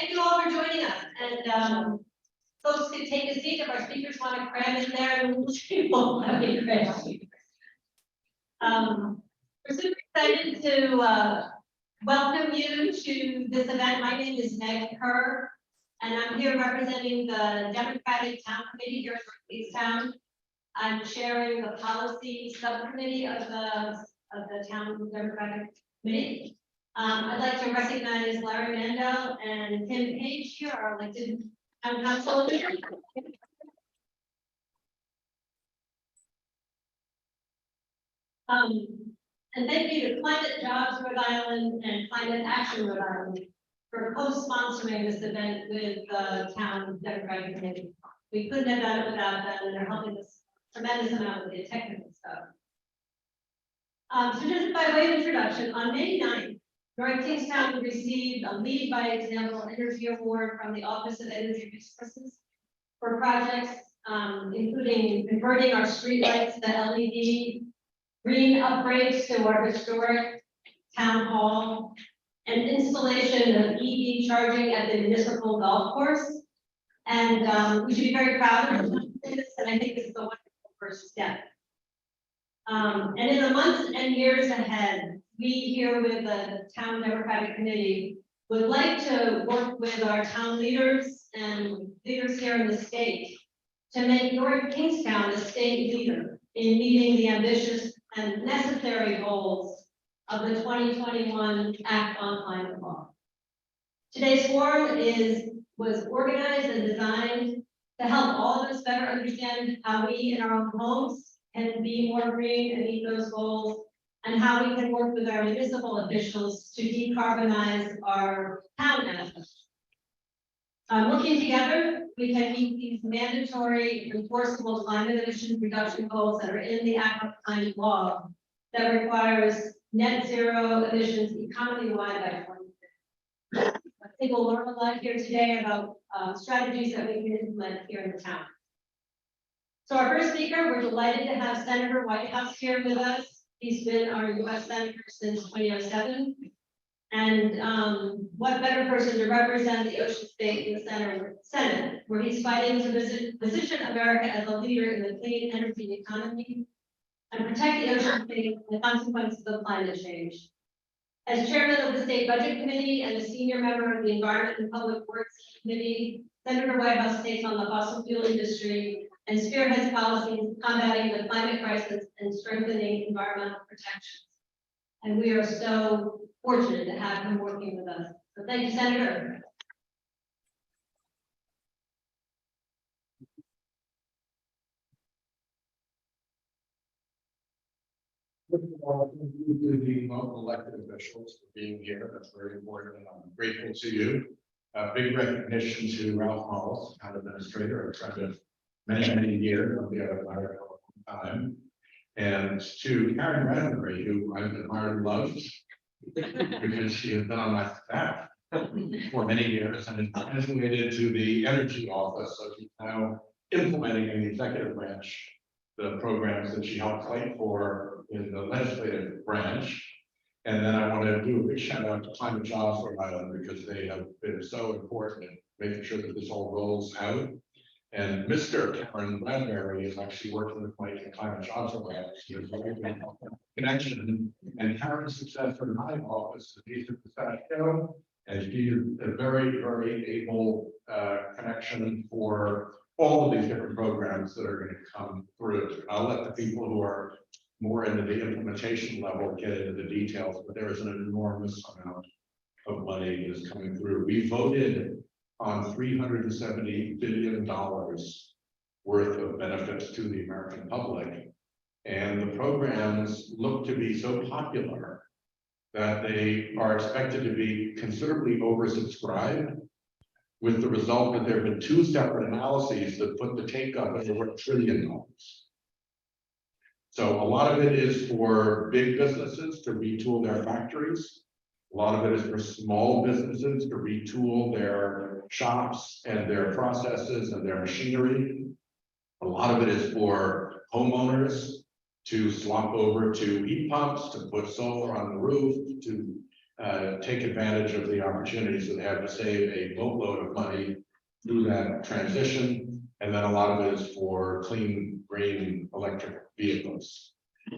Thank you all for joining us. And folks can take a seat if our speakers want to cram in there, and we'll have a cram. We're super excited to welcome you to this event. My name is Meg Kerr, and I'm here representing the Democratic Town Committee here in Northeasttown. I'm chairing the policy subcommittee of the Town Democratic Committee. I'd like to recognize Larry Mandel and Tim Page here, our elected town council. And thank you to Climate Jobs Rhode Island and Climate Action Rhode Island for co-sponsoring this event with the Town Democratic Committee. We couldn't have done it without them, and they're helping us a tremendous amount with the technical stuff. So just by way of introduction, on May 9th, North Kingstown received a Lead by Example Energy Award from the Office of Energy Resources for projects including converting our streetlights to LED, green upgrades to our historic town hall, and installation of EV charging at the municipal golf course. And we should be very proud of this, and I think this is a wonderful first step. And in the months and years ahead, we here with the Town Democratic Committee would like to work with our town leaders and leaders here in the state to make North Kingstown a state leader in meeting the ambitious and necessary goals of the 2021 Act on Climate Law. Today's forum was organized and designed to help all of us better understand how we in our own homes can be more green and meet those goals, and how we can work with our municipal officials to decarbonize our town assets. Working together, we can meet these mandatory enforceable climate emission reduction goals that are in the Act on Climate Law that requires net zero emissions economy-wide by 2050. I think we'll learn a lot here today about strategies that we can implement here in the town. So our first speaker, we're delighted to have Senator Whitehouse here with us. He's been our U.S. Senator since 2007. And what better person to represent the Ocean State in the Senate, where he's fighting to position America as a leader in the clean energy economy and protect the ocean state from the consequences of climate change. As chairman of the State Budget Committee and a senior member of the Environment and Public Works Committee, Senator Whitehouse takes on the fossil fuel industry and spearheads policies combating the climate crisis and strengthening environmental protections. And we are so fortunate to have him working with us. So thank you, Senator. First of all, thank you to the local elected officials for being here. That's very important, and I'm grateful to you. Big recognition to Ralph Halls, town administrator. I've tried to many years of the other for a long time. And to Karen Radbury, who I've admired and loved because she has been on my staff for many years and is graduated to the energy office. So she's now implementing in the executive branch the programs that she helped fight for in the legislative branch. And then I want to do a big shout out to Climate Jobs Rhode Island because they have been so important in making sure that this all rolls out. And Mr. Karen Bradbury is actually working with Mike and Climate Jobs Rhode Island. He has a very good connection. And Karen's successor in my office is Lisa Pistachio, and she is a very able connection for all of these different programs that are going to come through. I'll let the people who are more into the implementation level get into the details, but there is an enormous amount of money that is coming through. We voted on $370 billion worth of benefits to the American public. And the programs look to be so popular that they are expected to be considerably oversubscribed, with the result that there have been two separate analyses that put the take up at over $1 trillion. So a lot of it is for big businesses to retool their factories. A lot of it is for small businesses to retool their shops and their processes and their machinery. A lot of it is for homeowners to swap over to heat pumps, to put solar on the roof, to take advantage of the opportunities that they have to save a boatload of money through that transition. And then a lot of it is for clean, green electric vehicles.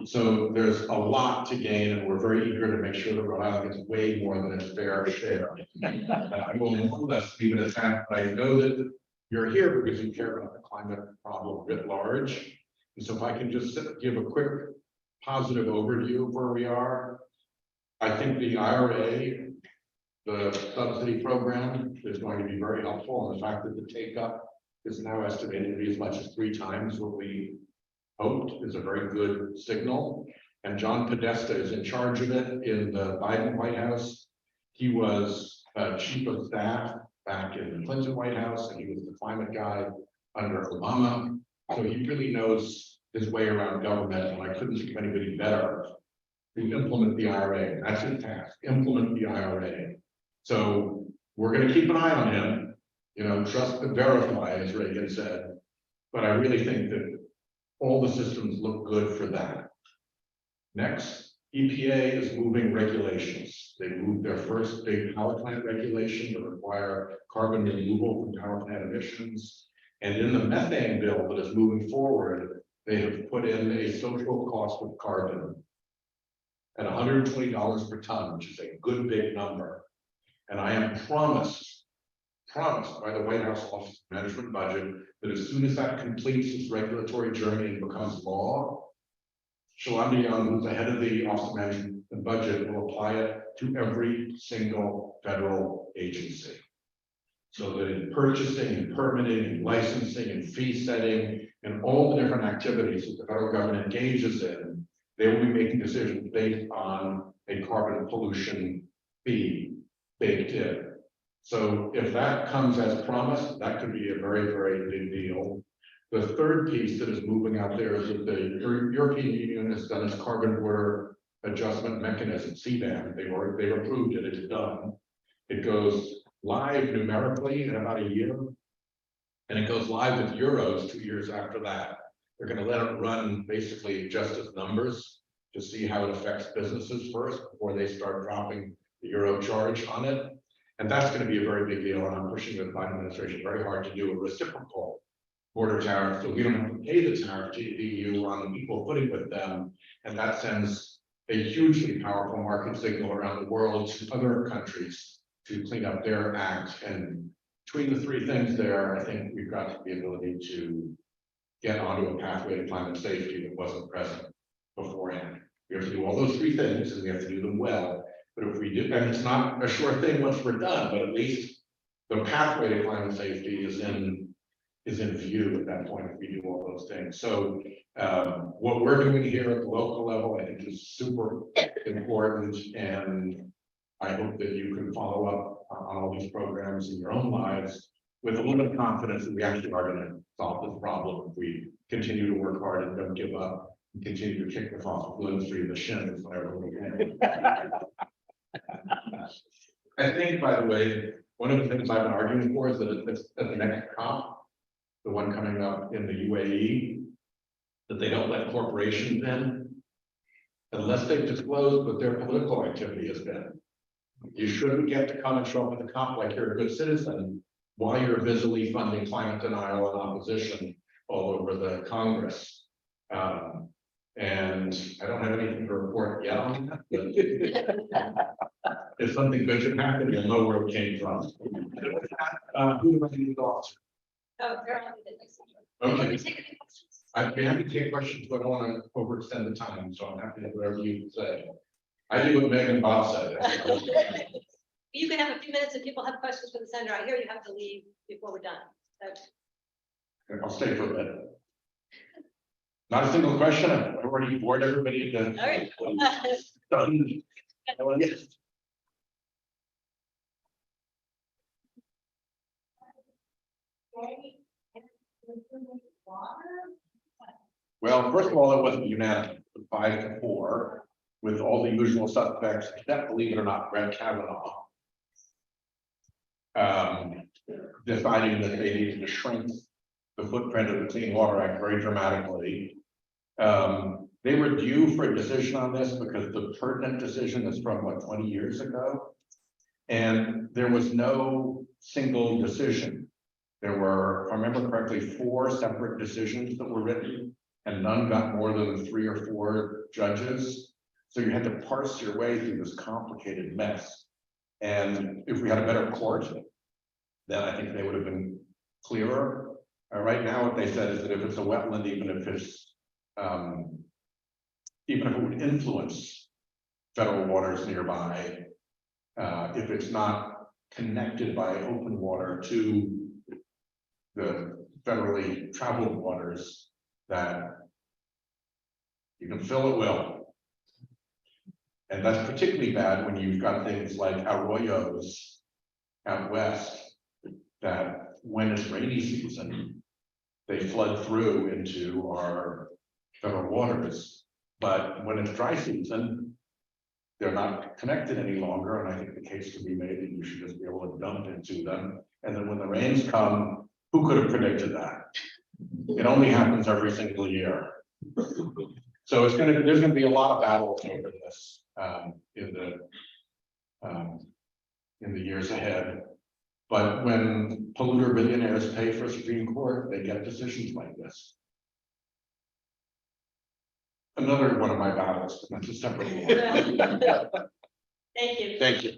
So there's a lot to gain, and we're very eager to make sure that Rhode Island gets way more than its fair share. I will more or less leave it at that, but I know that you're here because you care about the climate problem writ large. And so if I can just give a quick positive overview of where we are. I think the IRA, the subsidy program, is going to be very helpful, and the fact that the take up is now estimated to be as much as 3 times what we hoped is a very good signal. And John Podesta is in charge of it in the Biden White House. He was chief of staff back in the Clinton White House, and he was the climate guy under Obama. So he really knows his way around government, and I couldn't think of anybody better to implement the IRA. That's his task, implement the IRA. So we're going to keep an eye on him, you know, trust but verify, as Reagan said. But I really think that all the systems look good for that. Next, EPA is moving regulations. They moved their first big power plant regulation to require carbon removal from power plant emissions. And in the methane bill that is moving forward, they have put in a social cost of carbon at $120 per ton, which is a good big number. And I am promised by the White House Office of Management Budget that as soon as that completes its regulatory journey and becomes law, Shalanda Young, who's the head of the Office of Management and Budget, will apply it to every single federal agency. So that in purchasing and permitting and licensing and fee setting and all the different activities that the federal government engages in, they will be making decisions based on a carbon pollution fee baked in. So if that comes as promised, that could be a very, very big deal. The third piece that is moving out there is that the European Union has done its carbon border adjustment mechanism, CBAM. They've approved it, it's done. It goes live numerically in about a year, and it goes live with euros 2 years after that. They're going to let it run basically just as numbers to see how it affects businesses first before they start dropping the euro charge on it. And that's going to be a very big deal. And I'm pushing the Biden administration very hard to do a reciprocal border tariff, so we don't have to pay the tariff to the EU. We're on an equal footing with them. And that sends a hugely powerful market signal around the world to other countries to clean up their act. And between the 3 things there, I think we've got the ability to get onto a pathway to climate safety that wasn't present beforehand. We have to do all those 3 things, and we have to do them well. But if we do, and it's not a sure thing once we're done, but at least the pathway to climate safety is in view at that point if we do all those things. So what we're doing here at the local level, I think, is super important, and I hope that you can follow up on all these programs in your own lives with a little bit of confidence that we actually are going to solve this problem if we continue to work hard and don't give up and continue to kick the fossil fuel industry in the shins whenever we can. I think, by the way, one of the things I've been arguing for is that at the next COP, the one coming up in the UAE, that they don't let corporations in unless they've disclosed what their political activity has been. You shouldn't get to come and show up at the COP like you're a good citizen while you're busily funding climate denial and opposition all over the Congress. And I don't have anything to report yet on that, but if something good should happen, you'll know where it came from. Who do I need to talk to? Oh, Carol, the next one. Okay. Can we take any questions? I'd be happy to take questions, but I don't want to overextend the time, so I'm happy to do whatever you say. I do what Megan Bob said. You can have a few minutes if people have questions for the senator. I hear you have to leave before we're done. So, I'll stay for a bit. Not a single question. I've already bored everybody to. all right. Done. Yes. Well, first of all, it wasn't unanimous, 5-4, with all the usual suspects, except, believe it or not, Brett Kavanaugh. Deciding that they needed to shrink the footprint of the Clean Water Act very dramatically. They were due for a decision on this because the pertinent decision is from what, 20 years ago? And there was no single decision. There were, if I remember correctly, 4 separate decisions that were written, and none got more than 3 or 4 judges. So you had to parse your way through this complicated mess. And if we had a better court, then I think they would have been clearer. Right now, what they said is that if it's a wetland, even if it would influence federal waters nearby, if it's not connected by open water to the federally traveled waters, that you can fill it well. And that's particularly bad when you've got things like arroyos out west, that when it's rainy season, they flood through into our federal waters. But when it's dry season, they're not connected any longer. And I think the case can be made that you should just be able to dump into them. And then when the rains come, who could have predicted that? It only happens every single year. So there's going to be a lot of battles over this in the years ahead. But when polluter billionaires pay for Supreme Court, they get decisions like this. Another one of my battles, but that's a separate one. Thank you. Thank you.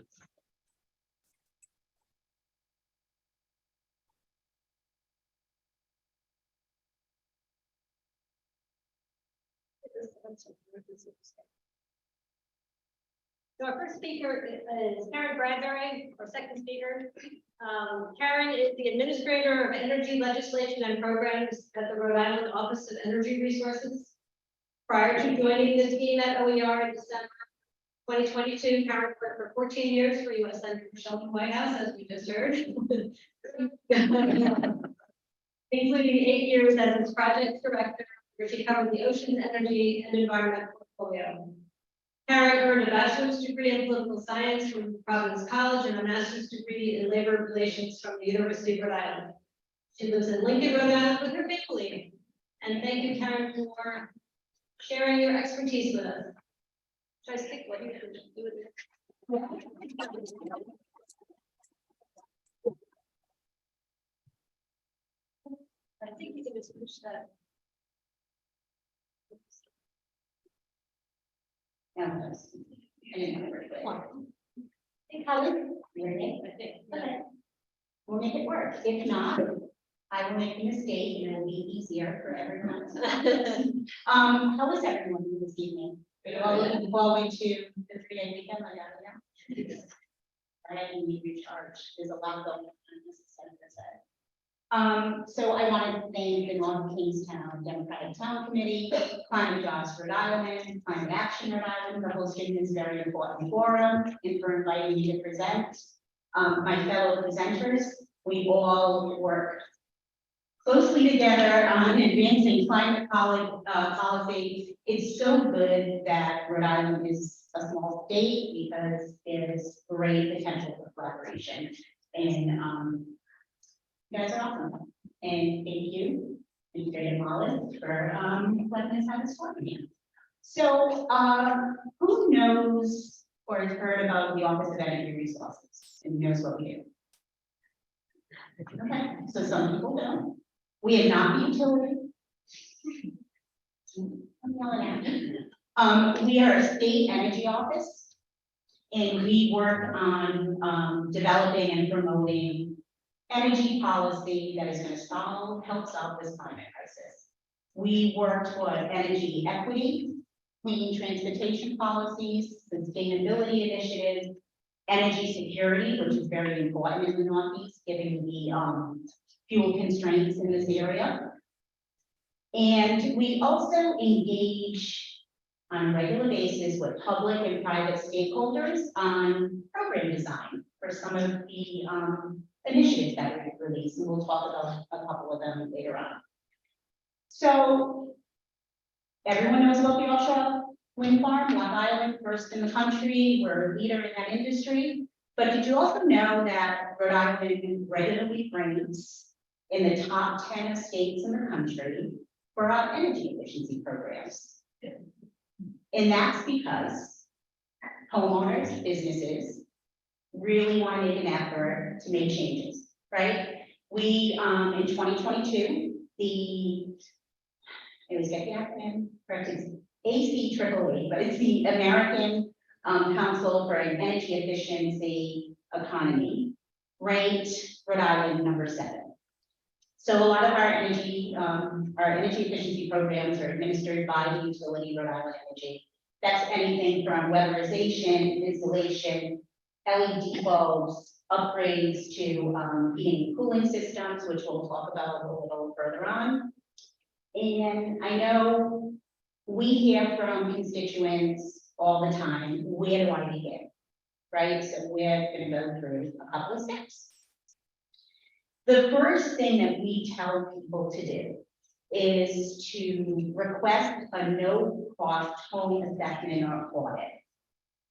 So our first speaker is Karen Bradbury, our second speaker. Karen is the Administrator of Energy Legislation and Programs at the Rhode Island Office of Energy Resources. Prior to joining this team at OER in December 2022, Karen worked for 14 years for U.S. Senator Sheldon Whitehouse, as we just heard, including 8 years as its project director, where she covered the oceans, energy, and environment portfolio. Karen earned a bachelor's degree in political science from Providence College and a master's degree in labor relations from the University of Rhode Island. She lives in Lincoln, Rhode Island with her family. And thank you, Karen, for sharing your expertise with us. Should I stick what you can do with it? I think you can just push that. Okay. We'll make it work. If not, I will make a mistake and it'll be easier for everyone else. How was everyone this evening? Are you all looking forward to the 3-day weekend? I need to recharge. There's a lot going on, as the senator said. So I wanted to thank the North Kingstown Democratic Town Committee, Climate Jobs Rhode Island, Climate Action Rhode Island for hosting this very important forum and for inviting me to present. My fellow presenters, we all work closely together on advancing climate policy. It's so good that Rhode Island is a small state because there's great potential for collaboration. And you guys are awesome. And thank you, Administrator Mollis, for letting us have this forum here. So who knows or has heard about the Office of Energy Resources and knows what we do? Okay, so some people don't. We are not the utility. I'm yelling at you. We are a state energy office, and we work on developing and promoting energy policy that is going to help solve this climate crisis. We work toward energy equity, clean transportation policies, sustainability initiatives, energy security, which is very important in the Northeast, given the fuel constraints in this area. And we also engage on a regular basis with public and private stakeholders on program design for some of the initiatives that we release, and we'll talk about a couple of them later on. So everyone knows about the offshore wind farm, Long Island, first in the country. We're a leader in that industry. But did you also know that Rhode Island regularly ranks in the top 10 of states in the country for our energy efficiency programs? And that's because homeowners, businesses really want to make an effort to make changes, right? We, in 2022, I always get the acronym correct, it's ACEEE, but it's the American Council for an Energy Efficiency Economy, ranked Rhode Island number 7. So a lot of our energy efficiency programs are administered by the utility Rhode Island Energy. That's anything from weatherization, insulation, LED bulbs, upgrades to heating and cooling systems, which we'll talk about a little further on. And I know we hear from constituents all the time, where do I begin? Right, so we're going to go through a couple of steps. The first thing that we tell people to do is to request a no-cost home assessment or audit.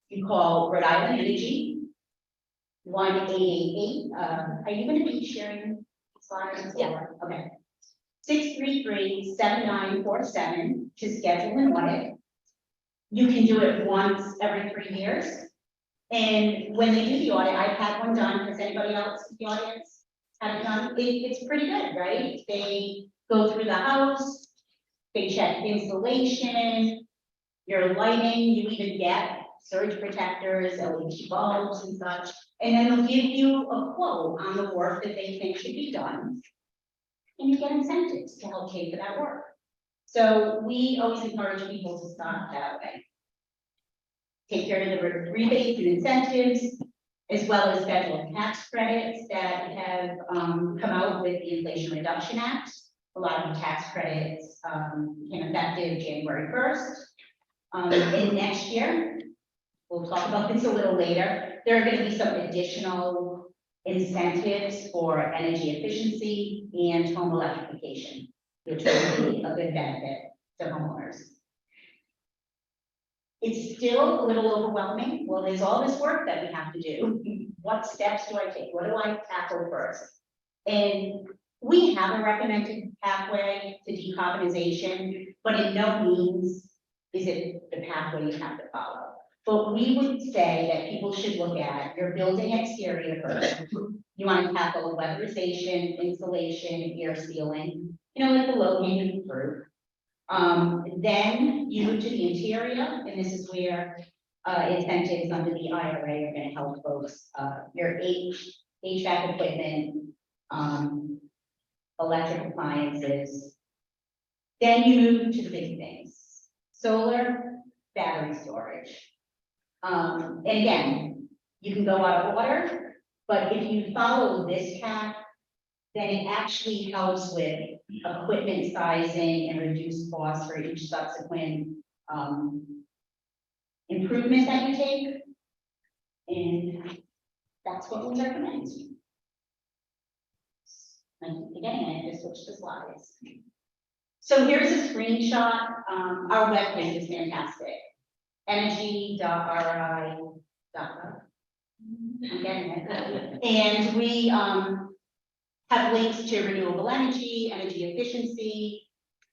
You call Rhode Island Energy, 1-888, are you going to be sharing slides? Yeah, okay. 633-7947 to schedule an audit. You can do it once every 3 years. And when they do the audit, I've had one done. Has anybody else in the audience had it done? It's pretty good, right? They go through the house, they check insulation, your lighting, you even get surge protectors, LED bulbs and such. And then they'll give you a quote on the work that they think should be done. And you get incentives to help pay for that work. So we always encourage people to start that way. Take care of the rebates and incentives, as well as federal tax credits that have come out with the Inflation Reduction Act. A lot of tax credits became effective January 1st. And next year, we'll talk about this a little later, there are going to be some additional incentives for energy efficiency and home electrification, which will be a good benefit to homeowners. It's still a little overwhelming. Well, there's all this work that we have to do. What steps do I take? What do I tackle first? And we have a recommended pathway to decarbonization, but in no means is it the pathway you have to follow. But we would say that people should look at your building exterior first. You want to tackle weatherization, insulation, air sealing, like the low-hanging fruit. Then you move to the interior, and this is where incentives under the IRA are going to help folks. Your HVAC equipment, electric appliances. Then you move to the big things: solar, battery storage. And again, you can go out of order, but if you follow this path, then it actually helps with equipment sizing and reduced costs for each subsequent improvement that you take. And that's what we recommend. I'm forgetting it, just switch the slides. So here's a screenshot. Our webpage is fantastic. Energy.ri.gov. I'm getting it. And we have links to renewable energy, energy efficiency,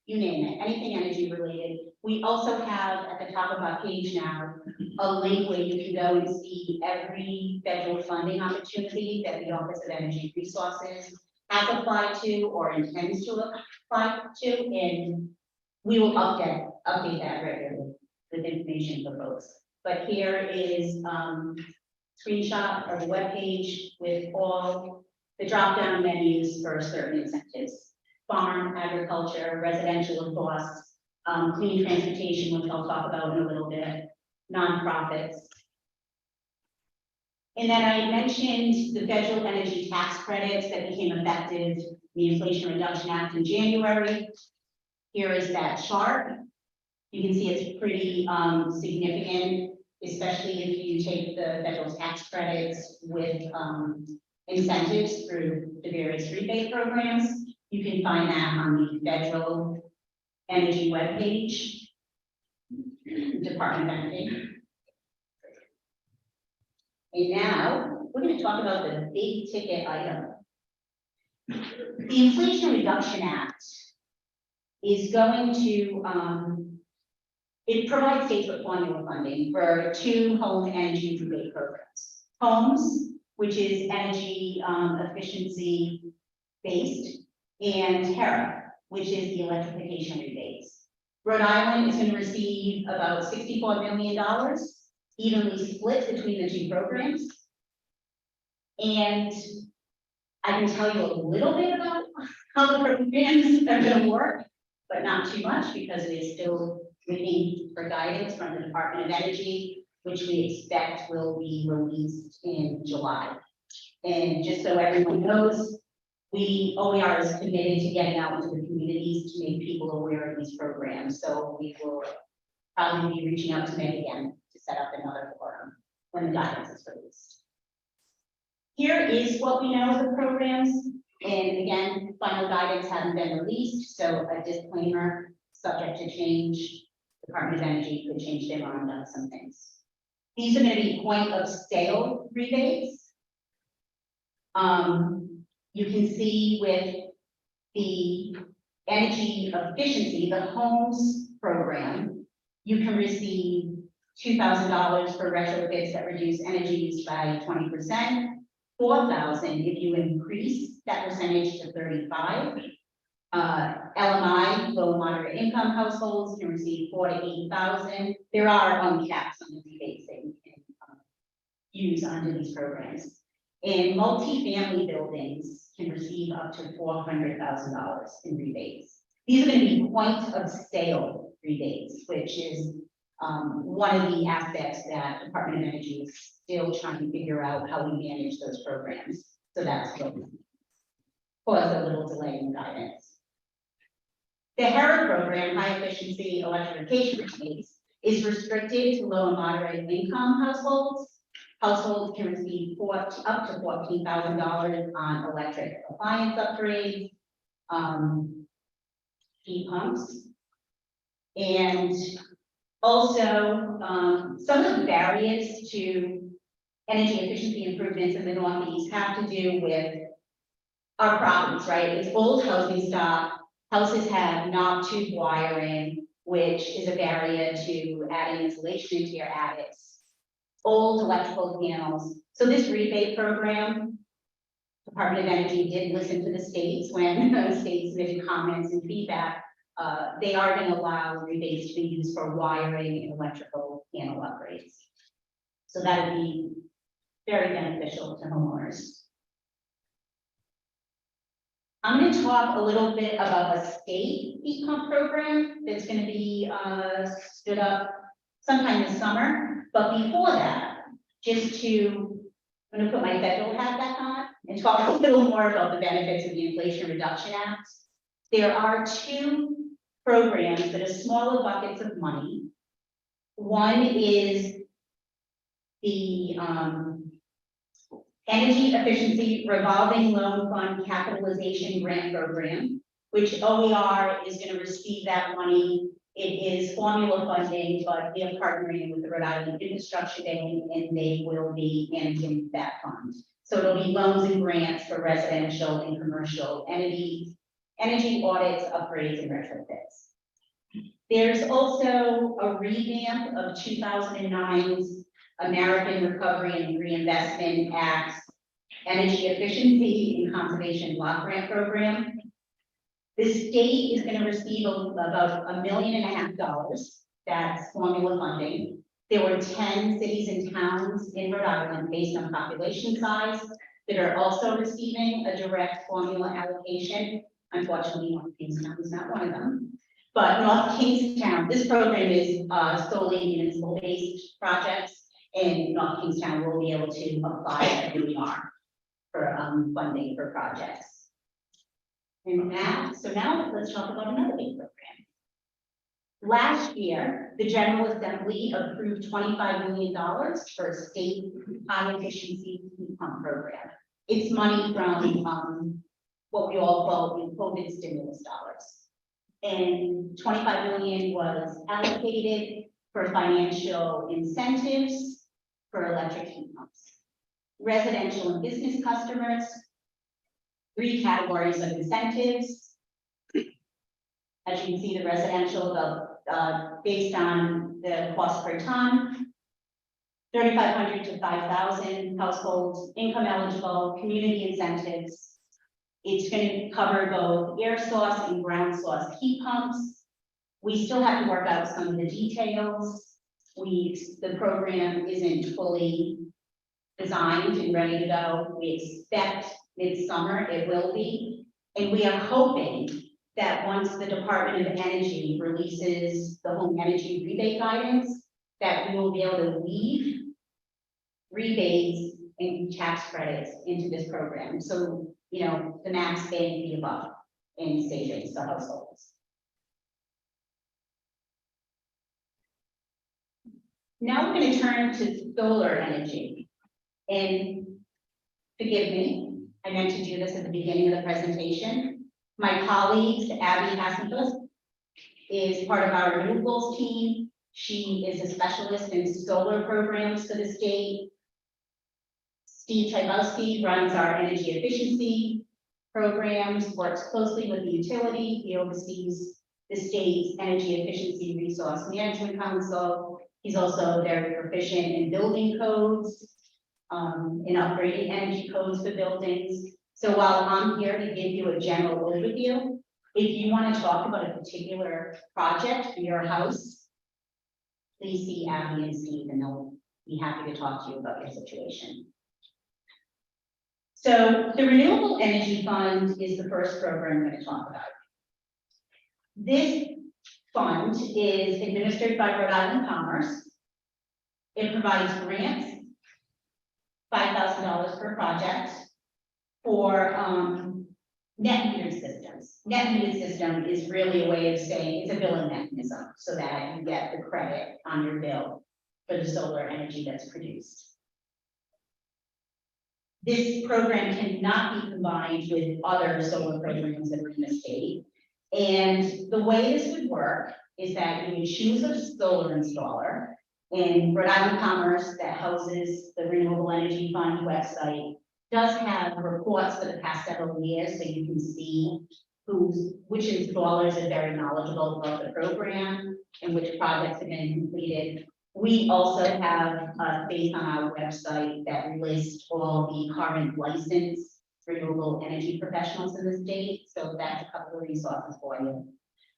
you name it, anything energy related. We also have at the top of our page now a link where you can go and see every federal funding opportunity that the Office of Energy Resources has applied to or intends to apply to, and we will update that regularly with information for folks. But here is screenshot of the webpage with all the drop-down menus for certain incentives: farm, agriculture, residential, of course, clean transportation, which I'll talk about in a little bit, nonprofits. And then I mentioned the federal energy tax credits that became effective, the Inflation Reduction Act in January. Here is that chart. You can see it's pretty significant, especially if you take the federal tax credits with incentives through the various rebate programs. You can find that on the federal energy webpage, Department of Energy. And now we're going to talk about the big ticket item. The Inflation Reduction Act is going to It provides states with formula funding for 2 home energy rebate programs. Homes, which is energy efficiency based, and Terra, which is the electrification rebates. Rhode Island is going to receive about $64 million, evenly split between the 2 programs. And I can tell you a little bit about how the programs are going to work, but not too much because it is still waiting for guidance from the Department of Energy, which we expect will be released in July. And just so everyone knows, OER is committed to getting out into the communities to make people aware of these programs. So we will probably be reaching out to Meg again to set up another forum when the guidance is released. Here is what we know of the programs. And again, final guidance hasn't been released, so a disclaimer, subject to change. Department of Energy could change their mind on some things. These are going to be point of sale rebates. You can see with the energy efficiency, the homes program, you can receive $2,000 for retrofits that reduce energy use by 20%, $4,000 if you increase that percentage to 35. LMI, low and moderate income households, can receive $4,000 to $8,000. There are caps on the rebates that you can use under these programs. And multifamily buildings can receive up to $400,000 in rebates. These are going to be point of sale rebates, which is one of the aspects that Department of Energy is still trying to figure out how we manage those programs. So that's what caused a little delay in guidance. The HERA program, high efficiency electrification rebates, is restricted to low and moderate income households. Households can receive up to $14,000 on electric appliance upgrades, heat pumps, and also some of the barriers to energy efficiency improvements in the Northeast have to do with our problems, right? It's old housing stock. Houses have knob tube wiring, which is a barrier to adding insulation into your attics. Old electrical panels. So this rebate program, Department of Energy did listen to the states when the states submitted comments and feedback. They are going to allow rebates to be used for wiring and electrical panel upgrades. So that would be very beneficial to homeowners. I'm going to talk a little bit about a state heat pump program that's going to be stood up sometime this summer. But before that, I'm going to put my federal hat back on and talk a little more about the benefits of the Inflation Reduction Act. There are 2 programs that are smaller buckets of money. One is the Energy Efficiency Revolving Loan Fund Capitalization Grant Program, which OER is going to receive that money. It is formula funding, but we are partnering with the Rhode Island Infrastructure Bank, and they will be managing that fund. So it'll be loans and grants for residential and commercial energy audits, upgrades, and retrofits. There's also a revamp of 2009's American Recovery and Reinvestment Act's Energy Efficiency and Conservation Block Grant Program. The state is going to receive about $1.5 million. That's formula funding. There were 10 cities and towns in Rhode Island based on population size that are also receiving a direct formula allocation. Unfortunately, North Kingstown is not one of them. But North Kingstown, this program is solely municipal-based projects, and North Kingstown will be able to apply at OER for funding for projects. And so now let's talk about another big program. Last year, the General Assembly approved $25 million for a state high efficiency heat pump program. It's money from what we all call the COVID stimulus dollars. And $25 million was allocated for financial incentives for electric heat pumps. Residential and business customers, 3 categories of incentives. As you can see, the residential, based on the cost per ton. 3,500 to 5,000 households, income eligible, community incentives. It's going to cover both air source and ground source heat pumps. We still have to work out some of the details. The program isn't fully designed and ready to go. We expect midsummer it will be. And we are hoping that once the Department of Energy releases the home energy rebate guidance, that we will be able to weave rebates and tax credits into this program. So, you know, the max bang be above in savings for households. Now we're going to turn to solar energy. And forgive me, I meant to do this at the beginning of the presentation. My colleague, Abby Hassenfeld, is part of our renewables team. She is a specialist in solar programs for the state. Steve Chybowski runs our energy efficiency programs, works closely with the utility. He oversees the state's energy efficiency resource management council. He's also very proficient in building codes, in upgrading energy codes for buildings. So while I'm here to give you a general overview, if you want to talk about a particular project for your house, please see Abby and Steve, and they'll be happy to talk to you about your situation. So the Renewable Energy Fund is the first program I'm going to talk about. This fund is administered by Rhode Island Commerce. It provides grants, $5,000 per project, for net metered systems. Net metered system is really a way of saying it's a billing mechanism so that you get the credit on your bill for the solar energy that's produced. This program cannot be combined with other solar programs that are in the state. And the way this would work is that you would choose a solar installer, and Rhode Island Commerce, that houses the Renewable Energy Fund website, does have reports for the past several years, so you can see which installers are very knowledgeable about the program and which projects have been completed. We also have a space on our website that lists all the current licensed renewable energy professionals in the state. So that's a couple of resources for you.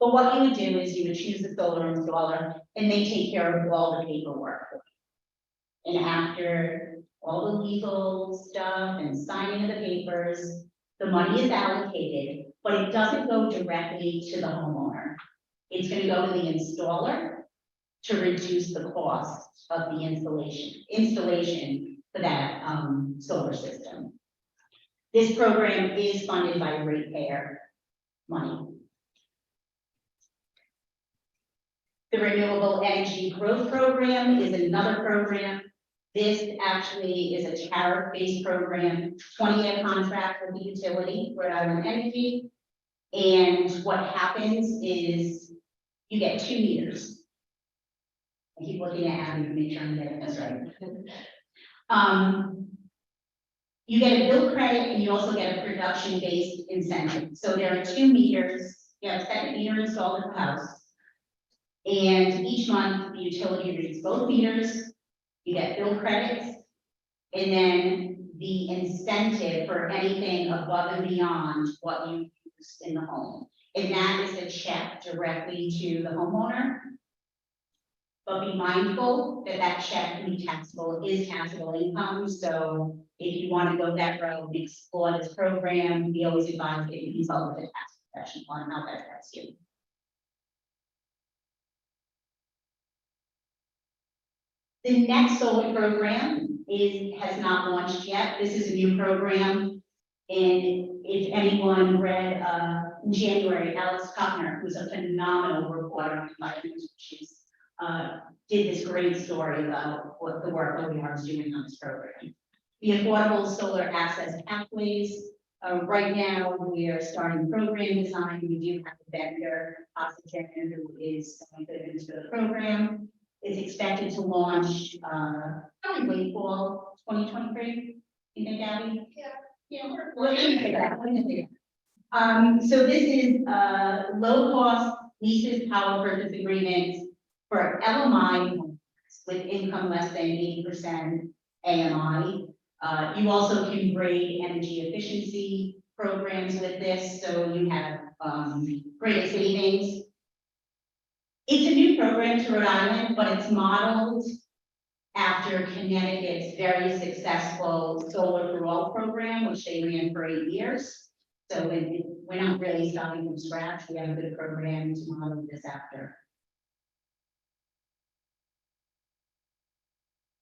But what you would do is you would choose the solar installer and they take care of all the paperwork. And after all the legal stuff and signing of the papers, the money is allocated, but it doesn't go directly to the homeowner. It's going to go to the installer to reduce the cost of the installation for that solar system. This program is funded by ratepayer money. The Renewable Energy Growth Program is another program. This actually is a tariff-based program, 20-year contract with the utility, Rhode Island Energy. And what happens is you get 2 meters. I keep looking at Abby to make sure I'm getting this right. You get a bill credit and you also get a production-based incentive. So there are 2 meters. You have a second meter installed at the house. And each month the utility reads both meters. You get bill credits. And then the incentive for anything above and beyond what you use in the home. And that is a check directly to the homeowner. But be mindful that that check can be taxable, is taxable income. So if you want to go that road and explore this program, we always advise that you consult with a tax professional on how that affects you. The next solar program has not launched yet. This is a new program. And if anyone read in January, Alex Kuttner, who's a phenomenal reporter on environmental issues, did this great story about what the work OER is doing on this program. The Affordable Solar Access Pathways. Right now, we are starting program design. We do have a vendor, Oxygen, who is going to administer the program. Is expected to launch probably late fall 2023. You think, Abby? Yeah, we're going to figure it out. So this is low cost leases, power purchase agreements for LMI homes with income less than 80% AMI. You also can grade energy efficiency programs with this, so you have greater savings. It's a new program to Rhode Island, but it's modeled after Connecticut's very successful solar for all program, which they ran for 8 years. So we're not really starting from scratch. We have a good program to model this after.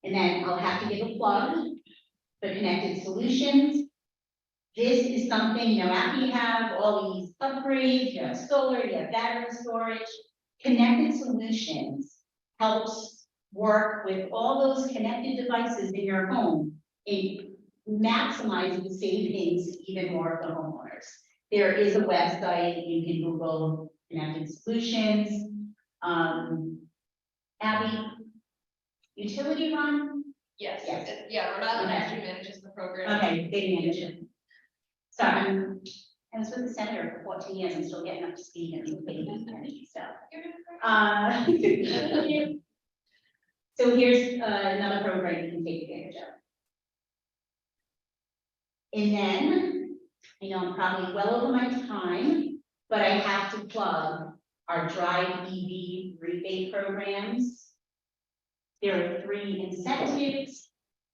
And then I'll have to give a plug for Connected Solutions. This is something, after you have all these upgrades, you have solar, you have battery storage, Connected Solutions helps work with all those connected devices in your home and maximize the savings even more for homeowners. There is a website, you can Google Connected Solutions. Abby, utility run? Yes, Yes. yeah, Rhode Island Okay. actually manages the program. Okay, they manage it. So I was with the senator for 14 years, I'm still getting up to speed and energy stuff. So here's another program you can take advantage of. And then, I know I'm probably well over my time, but I have to plug our Drive EV rebate programs. There are 3 incentives.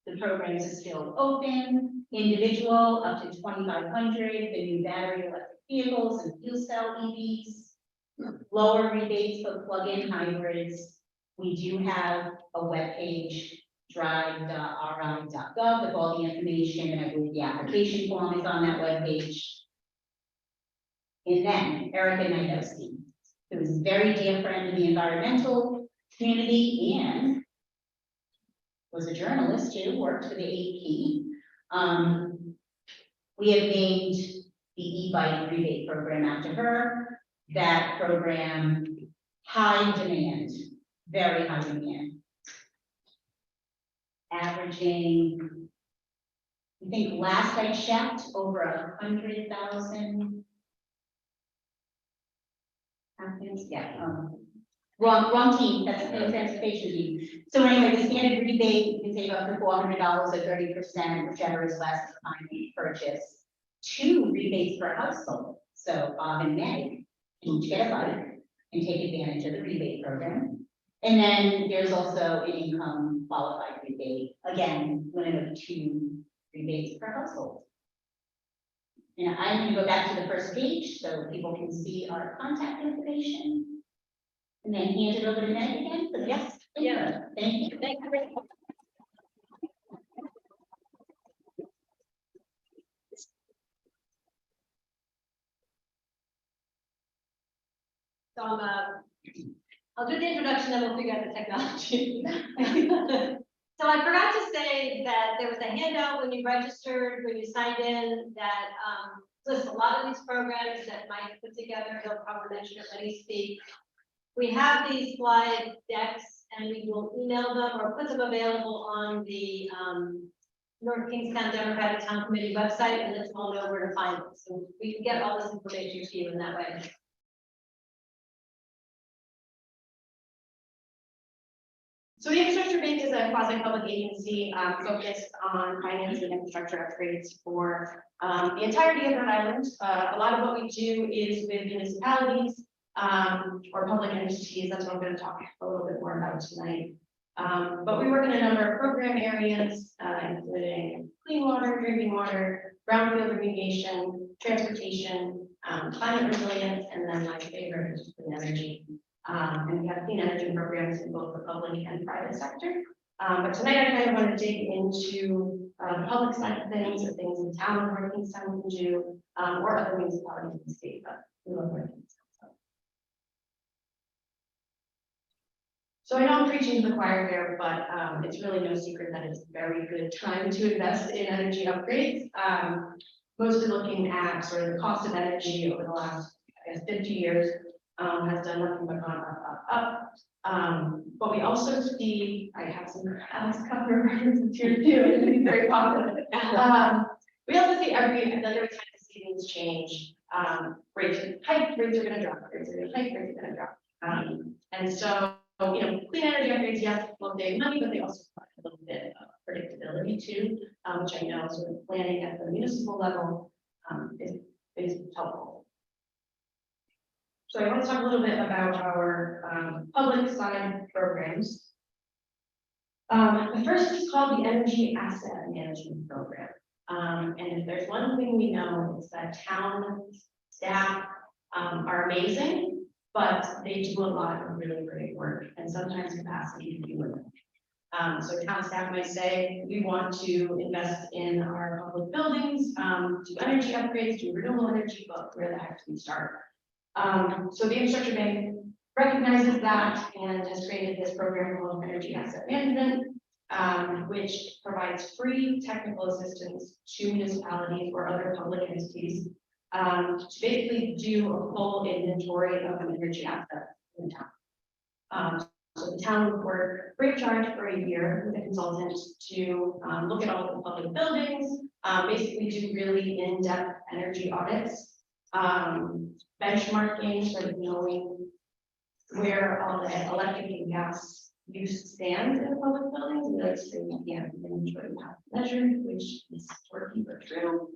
The programs are still open, individual up to 2,500, the new battery electric vehicles and fuel cell EVs, lower rebates for plug-in hybrids. We do have a webpage, drive.ri.gov, with all the information, and I believe the application form is on that webpage. And then Erica Nidowski, who is a very dear friend of the environmental community and was a journalist too, worked for the AP. We have named the e-bike rebate program after her. That program, high demand, very high demand. Averaging, I think last I checked, over 100,000. Wrong team, that's the transportation team. So anyway, the standard rebate, you can save up to $400 or 30%, whichever is less at the time you purchase. 2 rebates per household. So Bob and Meg can each get a bike and take advantage of the rebate program. And then there's also an income qualified rebate. Again, limit of 2 rebates per household. And I'm going to go back to the first page so people can see our contact information. And then hand it over to Meg again for the next. Yeah. Thank you. Thank you very much. So I'll do the introduction, then we'll figure out the technology. So I forgot to say that there was a handout when you registered, when you signed in, that lists a lot of these programs that Mike put together. He'll probably mention it when he speaks. We have these slide decks and we will email them or put them available on the North Kingstown Democratic Town Committee website, and let's all know where to find them. So we can get all this information to you in that way. So the Infrastructure Bank is a quasi-public agency focused on financing infrastructure upgrades for the entirety of Rhode Island. A lot of what we do is with municipalities or public entities. That's what I'm going to talk a little bit more about tonight. But we work in a number of program areas, including clean water, drinking water, brownfield remediation, transportation, climate resilience, and then my favorite is clean energy. And we have clean energy programs in both the public and private sector. But tonight I kind of want to dig into the public side of things, the things the town of North Kingstown can do, or other municipalities in the state, but we love North Kingstown. So I know I'm preaching to the choir here, but it's really no secret that it's a very good time to invest in energy upgrades. Mostly looking at sort of the cost of energy over the last, I guess, 50 years. Has done nothing but gone up. But we also see, I have some Alice cover references here too, it's very popular. We also see every time the seasons change, rates are gonna drop, rates are gonna hike, rates are gonna drop. And so, clean energy upgrades, yes, will save money, but they also provide a little bit of predictability too, which I know sort of planning at the municipal level, is helpful. So I want to talk a little bit about our public side programs. The first is called the Energy Asset Management Program. And if there's one thing we know, it's that town staff are amazing, but they do a lot of really great work, and sometimes capacity can be limited. So town staff might say, we want to invest in our public buildings, do energy upgrades, do renewable energy, but where the heck do we start? So the infrastructure bank recognizes that and has created this program called Energy Asset Management, which provides free technical assistance to municipalities or other public entities to basically do a full inventory of an energy asset in the town. So the town would work free of charge for a year with a consultant to look at all of the public buildings, basically do really in-depth energy audits, benchmarking, sort of knowing where all the electric and gas use stands in public buildings. We like to say we can't inventory we have measured, which is working for true.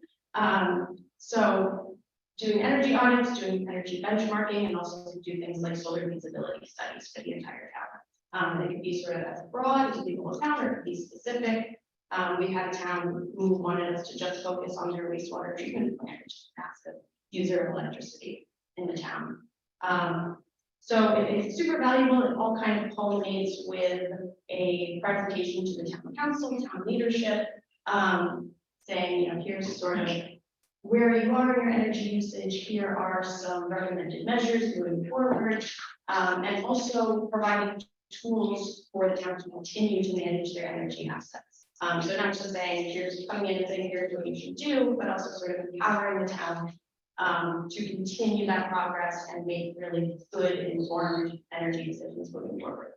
So doing energy audits, doing energy benchmarking, and also do things like solar feasibility studies for the entire town. They could be sort of as broad as people town, or it could be specific. We had a town who wanted us to just focus on their wastewater treatment plant, which is a massive user of electricity in the town. So it's super valuable. It all kind of culminates with a presentation to the town council, town leadership, saying, here's sort of where you are in your energy usage. Here are some recommended measures moving forward, and also providing tools for the town to continue to manage their energy assets. So not just saying, here's coming in and saying, here's what you should do, but also sort of empowering the town to continue that progress and make really good, informed energy decisions moving forward.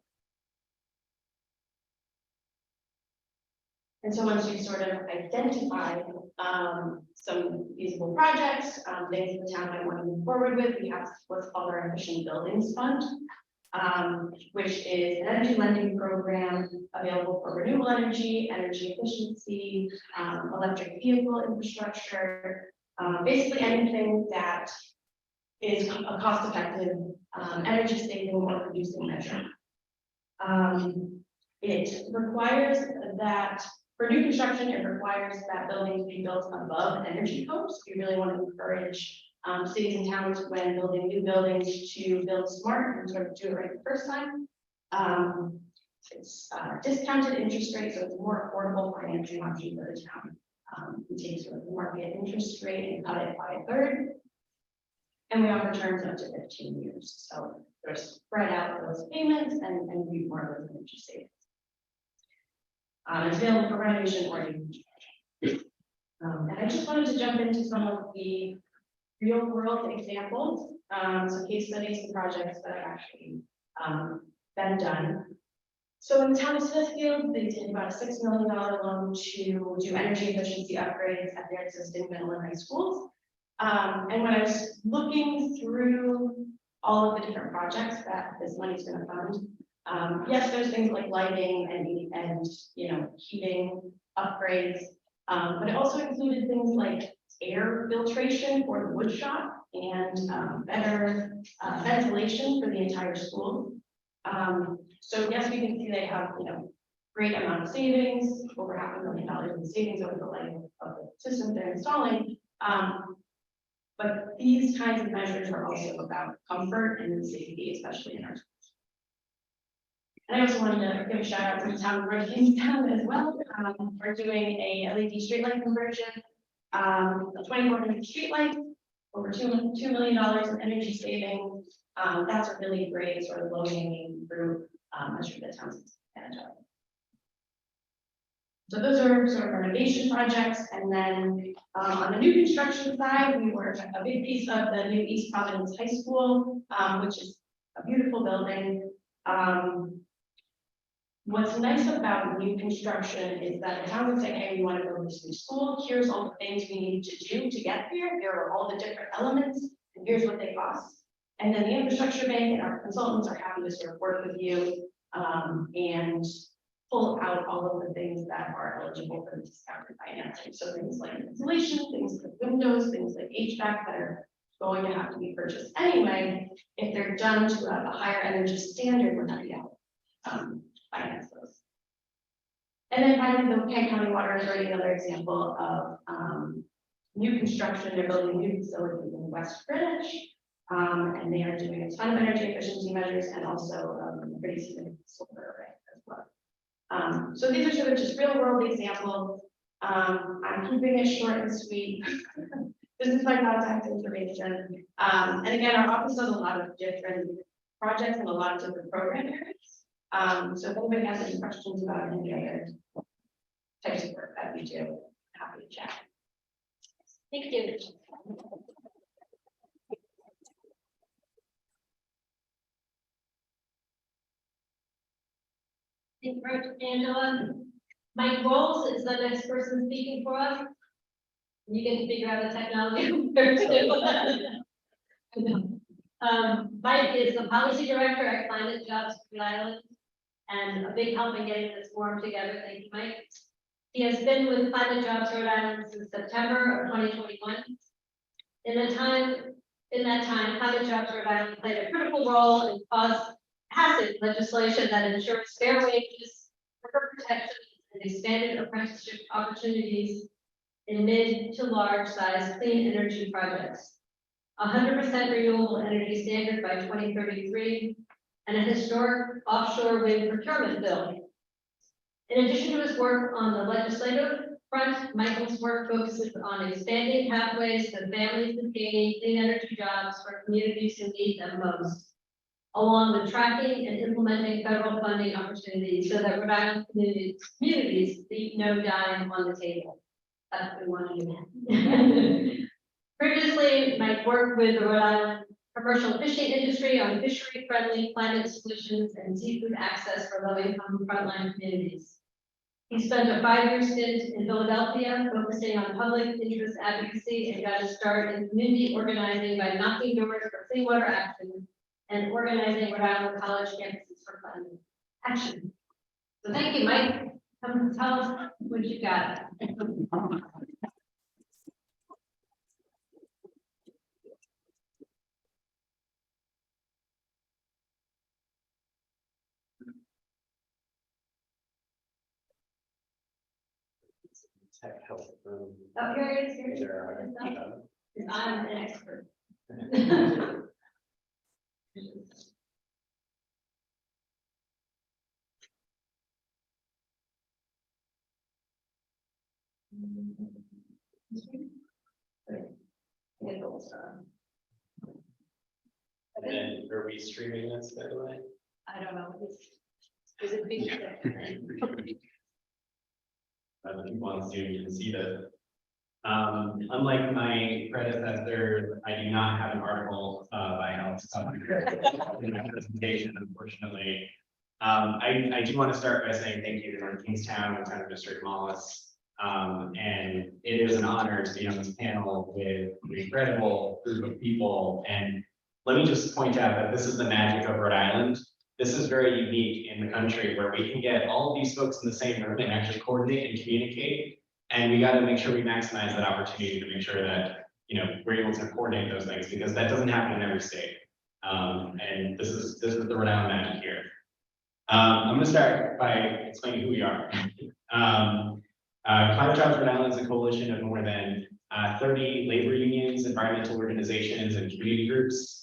And so once you sort of identify some feasible projects, things the town might want to move forward with, we have what's called our Efficient Buildings Fund, which is an energy lending program available for renewable energy, energy efficiency, electric vehicle infrastructure, basically anything that is a cost-effective energy saving or producing measure. It requires that for new construction, it requires that buildings be built above energy codes. We really want to encourage cities and towns when building new buildings to build smart and sort of do it right the first time. It's discounted interest rate, so it's a more affordable financing option for the town. We take sort of the market interest rate and cut it by a third. And we offer terms up to 15 years. So they're spread out those payments and reap more of those energy savings. It's available for renovation or new construction. And I just wanted to jump into some of the real world examples, some case studies and projects that have actually been done. So in the town of Smithfield, they did about a $6 million loan to do energy efficiency upgrades at their existing middle and high schools. And when I was looking through all of the different projects that this money is going to fund, yes, there's things like lighting and heating upgrades, but it also included things like air filtration for the wood shop and better ventilation for the entire school. So yes, we can see they have great amount of savings, over $500,000 in savings over the life of the system they're installing. But these kinds of measures are also about comfort and safety, especially in our schools. And I also wanted to give a shout out to the town of Rhode as well. We're doing a LED streetlight conversion, a 2400 streetlight, over $2 million in energy savings. That's a really great sort of low hanging fruit measure that towns advantage of. So those are sort of renovation projects, and then on the new construction side, we were a big piece of the new East Providence High School, which is a beautiful building. What's nice about new construction is that the town would say, hey, we want to build this new school, here's all the things we need to do to get there, here are all the different elements, and here's what they cost. And then the infrastructure bank and our consultants are happy to sort of work with you, and pull out all of the things that are eligible for discounted financing. So things like insulation, things like windows, things like HVAC that are going to have to be purchased anyway, if they're done to a higher energy standard, we're not gonna finance those. And then finally, the Kent County Water is already another example of new construction. They're building new facilities in West Greenwich, and they are doing a ton of energy efficiency measures and also pretty significant solar array as well. So these are sort of just real world examples. I'm keeping it short and sweet. This is my contact information. And again, our office does a lot of different projects and a lot of different program areas. So if anybody has any questions about any other types of work that we do, happy to chat. Thank you. Thank you, Angela. Mike Rolls is the next person speaking for us. You can figure out the technology. Mike is the policy director at Climate Jobs Rhode Island and a big help in getting this forum together. Thank you, Mike. He has been with Climate Jobs Rhode Island since September of 2021. In that time, Climate Jobs Rhode Island played a critical role in passing legislation that ensures fair wages, worker protections, and expanded apprenticeship opportunities in mid to large size clean energy projects, 100% renewable energy standard by 2033, and a historic offshore wind procurement bill. In addition to his work on the legislative front, Michael's work focuses on expanding pathways to families obtaining clean energy jobs for communities who need them most, along with tracking and implementing federal funding opportunities so that Rhode Island communities leave no dime on the table. That's what we want to do. Previously, Mike worked with the Rhode Island commercial fishing industry on fishery-friendly climate solutions and seafood access for low-income frontline communities. He spent a 5-year stint in Philadelphia, focusing on public interest advocacy, and got his start in community organizing by knocking doors for clean water action and organizing Rhode Island college campuses for climate action. So thank you, Mike. Come tell us what you got. Tech help. Oh, here it is. Here it is. There are. I'm an expert. And then are we streaming this, by the way? I don't know. Is it big? If you want to Zoom, you can see that. Unlike my predecessor, I do not have an article by Alex in my presentation, unfortunately. I do want to start by saying thank you to North Kingstown and Town Administrator Mollis. And it is an honor to be on this panel with an incredible group of people. And let me just point out that this is the magic of Rhode Island. This is very unique in the country where we can get all of these folks in the same room and actually coordinate and communicate. And we got to make sure we maximize that opportunity to make sure that, you know, we're able to coordinate those things, because that doesn't happen in every state. And this is the Rhode Island magic here. I'm going to start by explaining who we are. Climate Jobs Rhode Island is a coalition of more than 30 labor unions, environmental organizations, and community groups.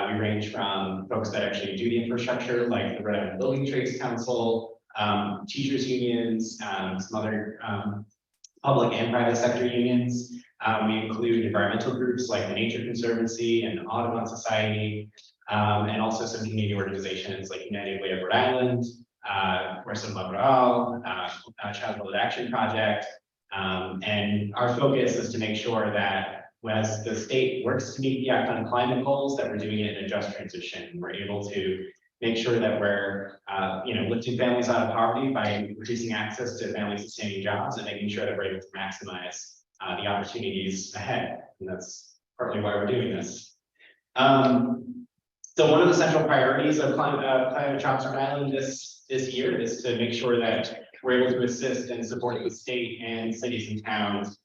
We range from folks that actually do the infrastructure, like the Rhode Island Building Trades Council, teachers unions, some other public and private sector unions. We include environmental groups like the Nature Conservancy and Audubon Society, and also some community organizations like United Way of Rhode Island, Person Love Rhode Childhood Action Project. And our focus is to make sure that as the state works to meet the Act on Climate goals, that we're doing it in a just transition. We're able to make sure that we're, lifting families out of poverty by reducing access to family sustaining jobs and making sure that we're able to maximize the opportunities ahead. And that's partly why we're doing this. So one of the central priorities of Climate Jobs Rhode Island this year is to make sure that we're able to assist and support the state and cities and towns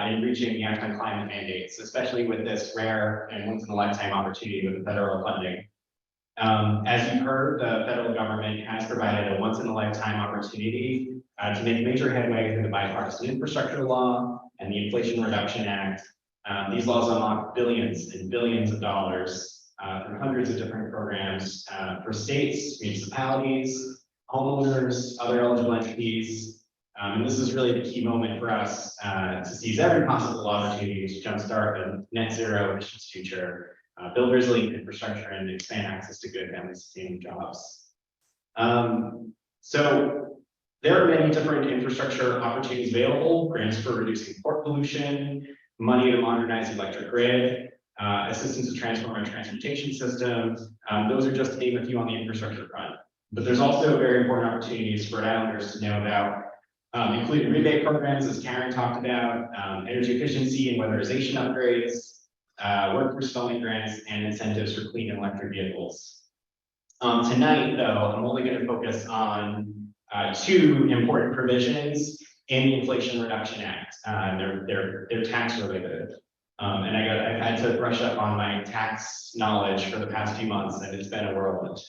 in reaching the act on climate mandates, especially with this rare and once in a lifetime opportunity with the federal funding. As you've heard, the federal government has provided a once in a lifetime opportunity to make major headway through the bipartisan infrastructure law and the Inflation Reduction Act. These laws unlock billions and billions of dollars through hundreds of different programs for states, municipalities, homeowners, other eligible entities. And this is really the key moment for us to seize every possible opportunity to jumpstart a net zero emissions future, build resilient infrastructure, and expand access to good family sustaining jobs. So there are many different infrastructure opportunities available: grants for reducing port pollution, money to modernize the electric grid, assistance to transform our transportation systems. Those are just to name a few on the infrastructure front. But there's also very important opportunities for Rhode Islanders to know about, including rebate programs, as Karen talked about, energy efficiency and weatherization upgrades, workforce development grants, and incentives for clean and electric vehicles. Tonight, though, I'm only going to focus on two important provisions in the Inflation Reduction Act. They're tax related. And I've had to brush up on my tax knowledge for the past few months, and it's been a whirlwind.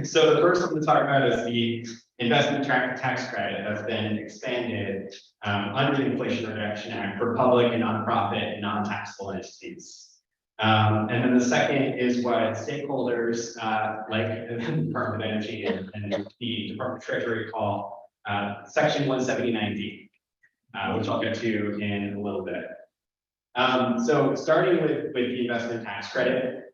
So the first one to talk about is the investment tax credit that's been expanded under the Inflation Reduction Act for public and nonprofit and non-taxable entities. And then the second is what stakeholders like the Department of Energy and the Department of Treasury call Section 179D, which I'll get to in a little bit. So starting with the investment tax credit,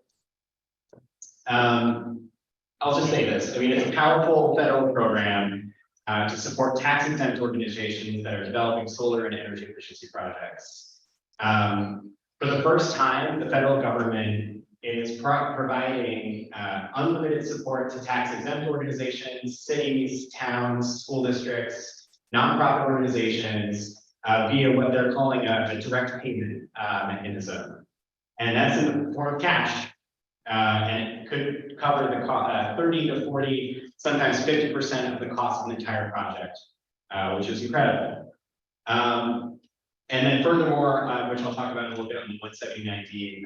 I'll just say this. I mean, it's a powerful federal program to support tax exempt organizations that are developing solar and energy efficiency projects. For the first time, the federal government is providing unlimited support to tax exempt organizations, cities, towns, school districts, nonprofit organizations via what they're calling a direct payment mechanism. And that's in the form of cash. And it could cover the 30 to 40, sometimes 50% of the cost of an entire project, which is incredible. And then furthermore, which I'll talk about in a little bit on the 179D,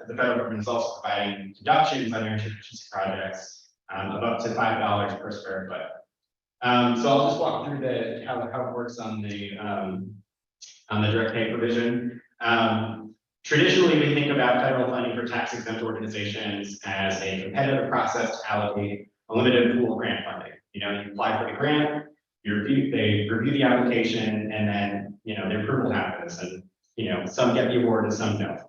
the federal government is also providing deductions on energy efficiency projects of up to $5 per square foot. So I'll just walk through how it works on the direct pay provision. Traditionally, we think about federal funding for tax exempt organizations as a competitive process to allocate a limited pool of grant funding. You apply for the grant, they review the application, and then the approval happens, and some get the award and some don't.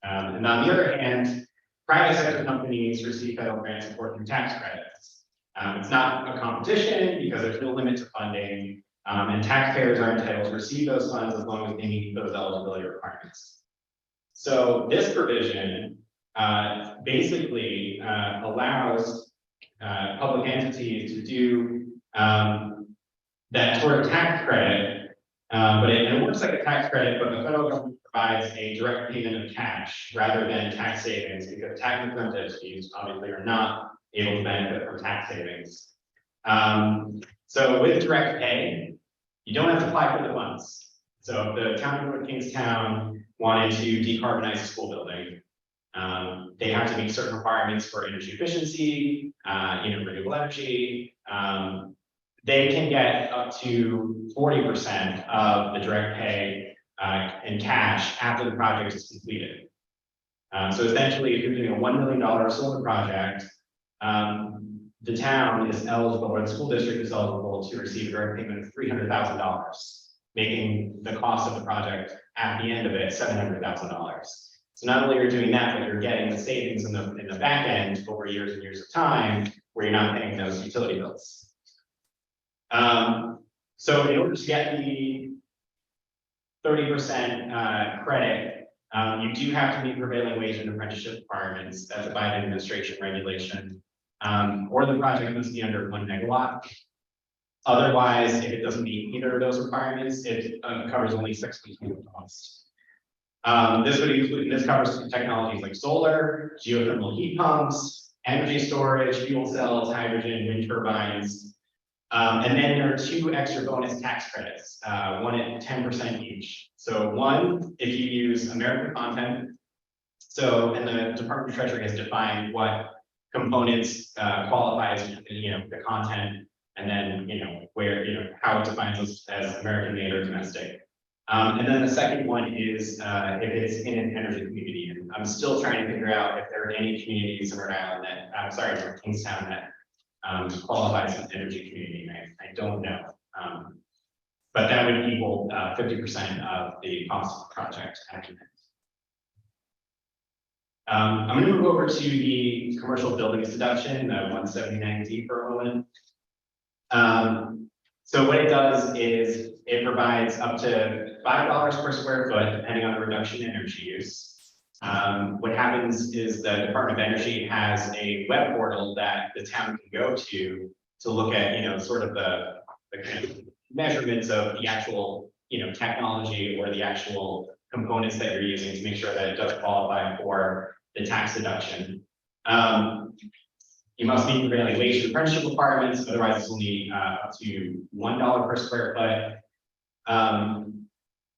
And on the other hand, private sector companies receive federal grant support through tax credits. It's not a competition because there's no limit to funding, and taxpayers are entitled to receive those funds as long as they meet those eligibility requirements. So this provision basically allows public entities to do that sort of tax credit, but it works like a tax credit, but the federal government provides a direct payment of cash rather than tax savings, because tax exempt entities obviously are not able to benefit from tax savings. So with direct pay, you don't have to apply for the funds. So if the town of Kingstown wanted to decarbonize a school building, they have to meet certain requirements for energy efficiency, renewable energy. They can get up to 40% of the direct pay in cash after the project is completed. So essentially, if you're doing a $1 million solar project, the town is eligible, or the school district is eligible to receive a direct payment of $300,000. Making the cost of the project at the end of it $700,000. So not only are you doing that, but you're getting the savings in the back end over years and years of time where you're not paying those utility bills. So in order to get the 30% credit You do have to meet prevailing wage and apprenticeship requirements, that's a Biden administration regulation. Or the project must be under 1 megawatt. Otherwise, if it doesn't meet either of those requirements, it covers only 6% of the cost. This covers technologies like solar, geothermal heat pumps, energy storage, fuel cells, hydrogen, wind turbines. And then there are 2 extra bonus tax credits, one at 10% each. So one, if you use American content. So, and the Department of Treasury has defined what components qualify as, the content, and then, where, how it defines us as American made or domestic. And then the second one is if it's in an energy community. And I'm still trying to figure out if there are any communities in Rhode Island that, or Kingstown that qualifies as an energy community. I don't know. But that would equal 50% of the cost of the project. I'm going to move over to the commercial buildings deduction, 179D for a moment. So what it does is it provides up to $5 per square foot, depending on the reduction in energy use. What happens is the Department of Energy has a web portal that the town can go to look at, sort of the kind of measurements of the actual, technology or the actual components that you're using to make sure that it does qualify for the tax deduction. You must meet prevailing wage and apprenticeship requirements, otherwise it's only up to $1 per square foot.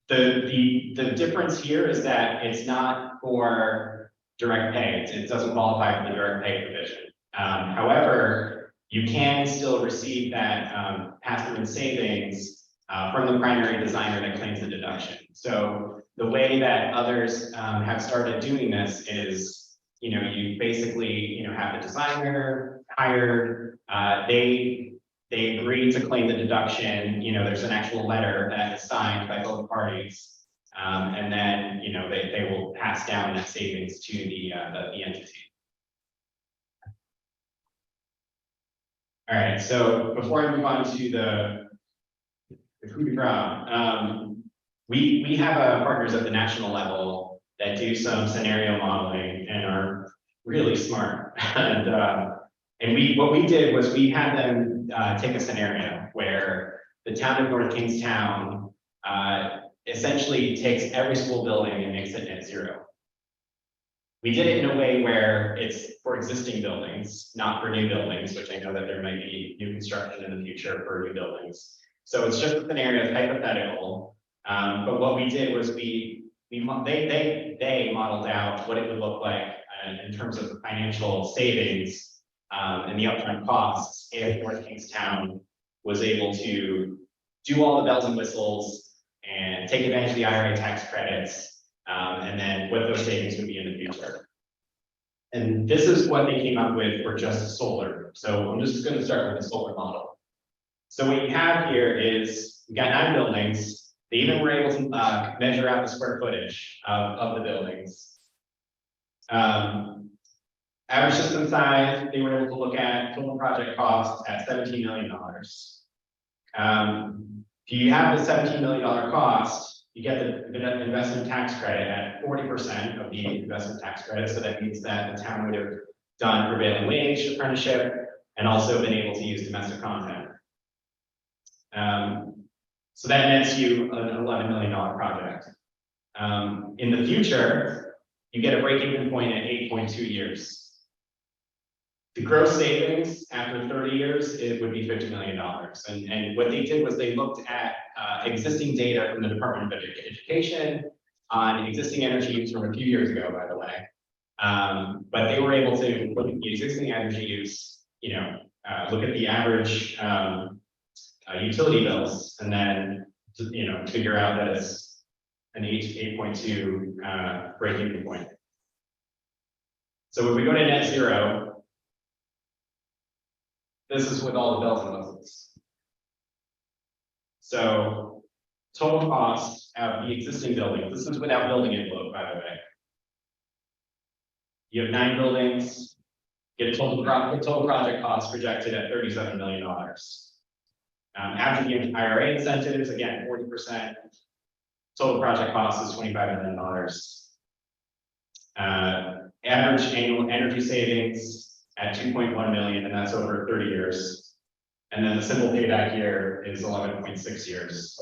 The difference here is that it's not for direct pay. It doesn't qualify for the direct pay provision. However, you can still receive that pass-through in savings from the primary designer that claims the deduction. So the way that others have started doing this is, you basically, have the designer hired, they agree to claim the deduction, there's an actual letter that is signed by both parties. And then, they will pass down that savings to the entity. All right, so before I move on to the coup de grace, we have partners at the national level that do some scenario modeling and are really smart. And what we did was we had them take a scenario where the town of North Kingstown essentially takes every school building and makes it net zero. We did it in a way where it's for existing buildings, not for new buildings, which I know that there might be new construction in the future for new buildings. So it's just a scenario, it's hypothetical. But what we did was they modeled out what it would look like in terms of the financial savings and the upfront costs if North Kingstown was able to do all the bells and whistles and take advantage of the IRA tax credits, and then what those savings would be in the future. And this is what they came up with for just solar. So I'm just going to start with the solar model. So what you have here is we got 9 buildings. They even were able to measure out the square footage of the buildings. Average system size, they were able to look at total project costs at $17 million. If you have the $17 million cost, you get the investment tax credit at 40% of the investment tax credit. So that means that the town would have done prevailing wage apprenticeship and also been able to use domestic content. So that nets you an $11 million project. In the future, you get a break-even point at 8.2 years. The gross savings after 30 years, it would be $50 million. And what they did was they looked at existing data from the Department of Education on existing energy use from a few years ago, by the way. But they were able to look at the existing energy use, look at the average utility bills, and then figure out that it's an 8.2 break-even point. So if we go to net zero, this is with all the bells and whistles. So total cost of the existing building. This is without building envelope, by the way. You have 9 buildings. Get a total project cost projected at $37 million. After the IRA incentives, again, 40%. Total project cost is $25 million. Average annual energy savings at 2.1 million, and that's over 30 years. And then the simple payback year is 11.6 years.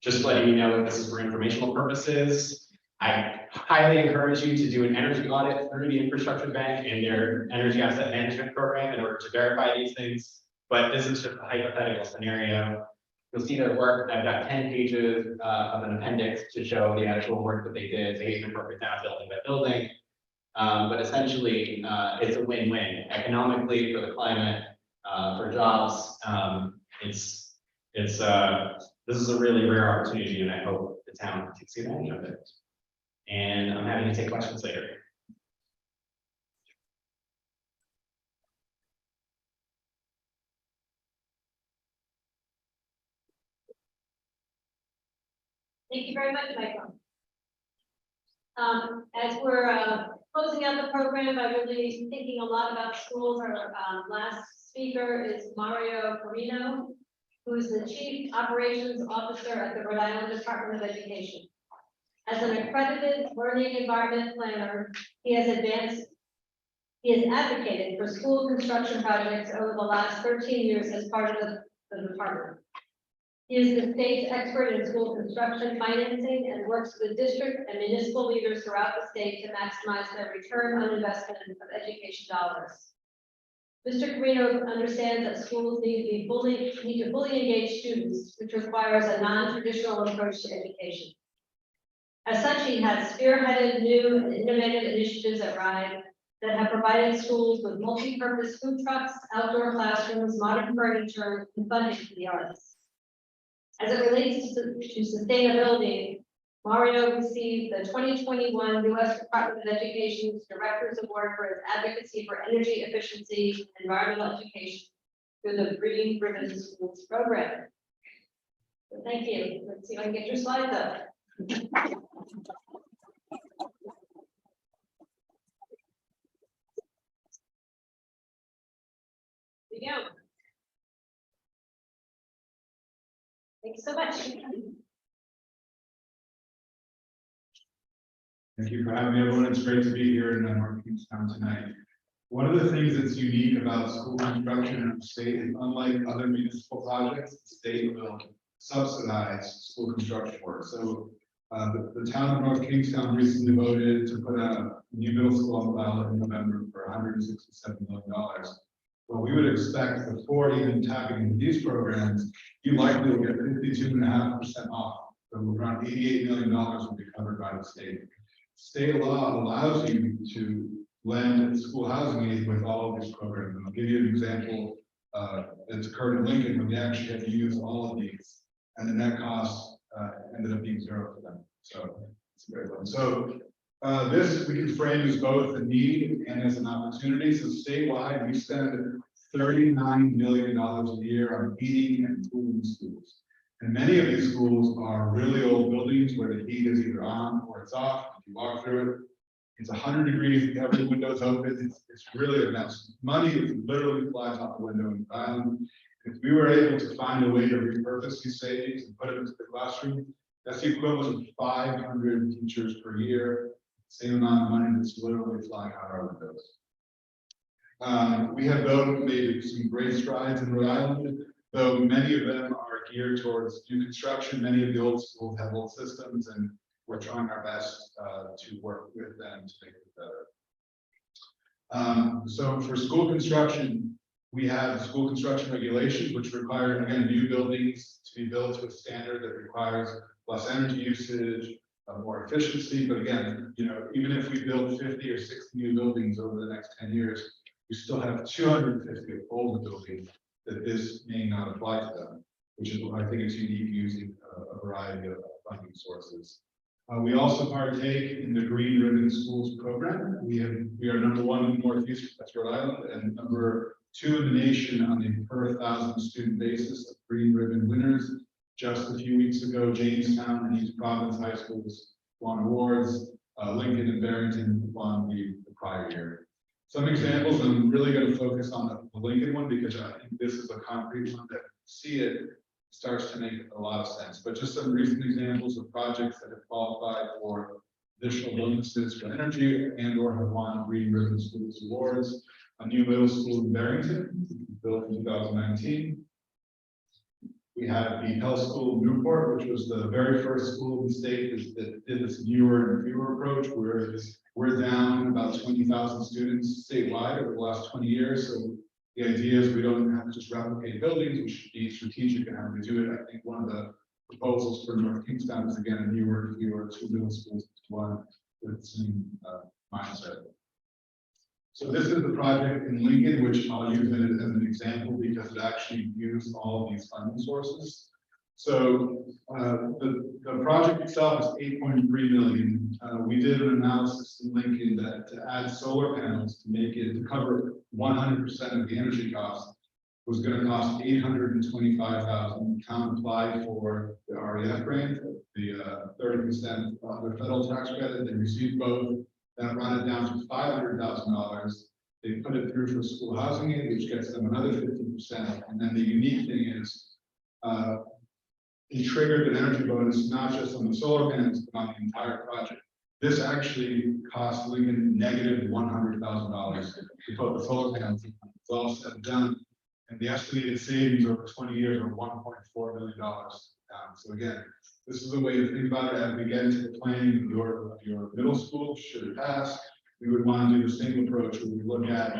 Just letting you know that this is for informational purposes. I highly encourage you to do an energy audit through the infrastructure bank and their energy asset management program in order to verify these things. But this is just a hypothetical scenario. You'll see their work. I've got 10 pages of an appendix to show the actual work that they did. They even broke it down building by building. But essentially, it's a win-win economically for the climate, for jobs. This is a really rare opportunity, and I hope the town takes advantage of it. And I'm happy to take questions later. Thank you very much, Michael. As we're closing out the program, I'm really thinking a lot about schools. Our last speaker is Mario Carino, who is the Chief Operations Officer at the Rhode Island Department of Education. As an accredited learning environment planner, he has advocated for school construction projects over the last 13 years as part of the department. He is the state's expert in school construction financing and works with district and municipal leaders throughout the state to maximize their return on investment of education dollars. Mr. Carino understands that schools need to fully engage students, which requires a non-traditional approach to education. As such, he has spearheaded new and innovative initiatives at Rhode that have provided schools with multi-purpose food trucks, outdoor classrooms, modern furniture, and funding for the arts. As it relates to sustainability, Mario received the 2021 U.S. Department of Education's Director's Award for his advocacy for energy efficiency and environmental education through the Green Ribbon Schools program. So thank you. Let's see if I can get your slides up. There you go. Thank you so much. Thank you for having me, everyone. It's great to be here in North Kingstown tonight. One of the things that's unique about school construction in the state is, unlike other municipal projects, the state will subsidize school construction work. So the town of North Kingstown recently voted to put a new middle school on the ballot in November for $167 million. Well, we would expect before even tapping into these programs, you likely will get 52.5% off. So around $88 million will be covered by the state. State law allows you to lend school housing aid with all of these programs. And I'll give you an example. It's occurred in Lincoln when they actually had to use all of these, and the net cost ended up being zero for them. So it's a great one. So this we can frame as both a need and as an opportunity. So statewide, we spend $39 million a year on heating and cooling schools. And many of these schools are really old buildings where the heat is either on or it's off. If you walk through it, it's 100 degrees, every window's open. It's really a mess. Money literally flies out the window in the island. If we were able to find a way to repurpose these savings and put it into the classroom, that's the equivalent of 500 teachers per year. Same amount of money that's literally flying out our windows. We have made some great strides in Rhode Island, though many of them are geared towards new construction. Many of the old schools have old systems, and we're trying our best to work with them to make it better. So for school construction, we have school construction regulations, which require, again, new buildings to be built to a standard that requires less energy usage, more efficiency. But again, even if we build 50 or 60 new buildings over the next 10 years, we still have 250 old buildings that this may not apply to them, which is why I think it's unique using a variety of funding sources. We also partake in the Green Ribbon Schools program. We are #1 in the Northeast, that's Rhode Island, and #2 in the nation on a per 1,000 student basis of Green Ribbon winners. Just a few weeks ago, Jamestown and East Providence High Schools won awards. Lincoln and Barrington won the prior year. Some examples, I'm really going to focus on the Lincoln one because I think this is a concrete one that see it starts to make a lot of sense. But just some recent examples of projects that have qualified for additional bonuses for energy and or have won Green Ribbon Schools Awards. A new middle school in Barrington, built in 2019. We have the Health School in Newport, which was the very first school in the state that did this newer and fewer approach, where we're down about 20,000 students statewide over the last 20 years. So the idea is we don't have to just replicate buildings, we should be strategic in how we do it. I think one of the proposals for North Kingstown is again a newer and fewer, 2 middle schools, 1 with the same mindset. So this is the project in Lincoln, which I'll use it as an example because it actually used all of these funding sources. So the project itself is 8.3 million. We did an analysis in Lincoln that to add solar panels to make it to cover 100% of the energy costs was going to cost $825,000. The town applied for the REF grant, the 30% of the federal tax credit. They received both. That brought it down to $500,000. They put it through for school housing aid, which gets them another 50%. And then the unique thing is, he triggered an energy bonus, not just on the solar panels, but on the entire project. This actually cost Lincoln negative $100,000 to put the solar panels in. It's all said and done. And the estimated savings over 20 years are $1.4 million. So again, this is a way to think about it as we get into the planning of your middle school, should it pass. We would want to do the same approach where we look at,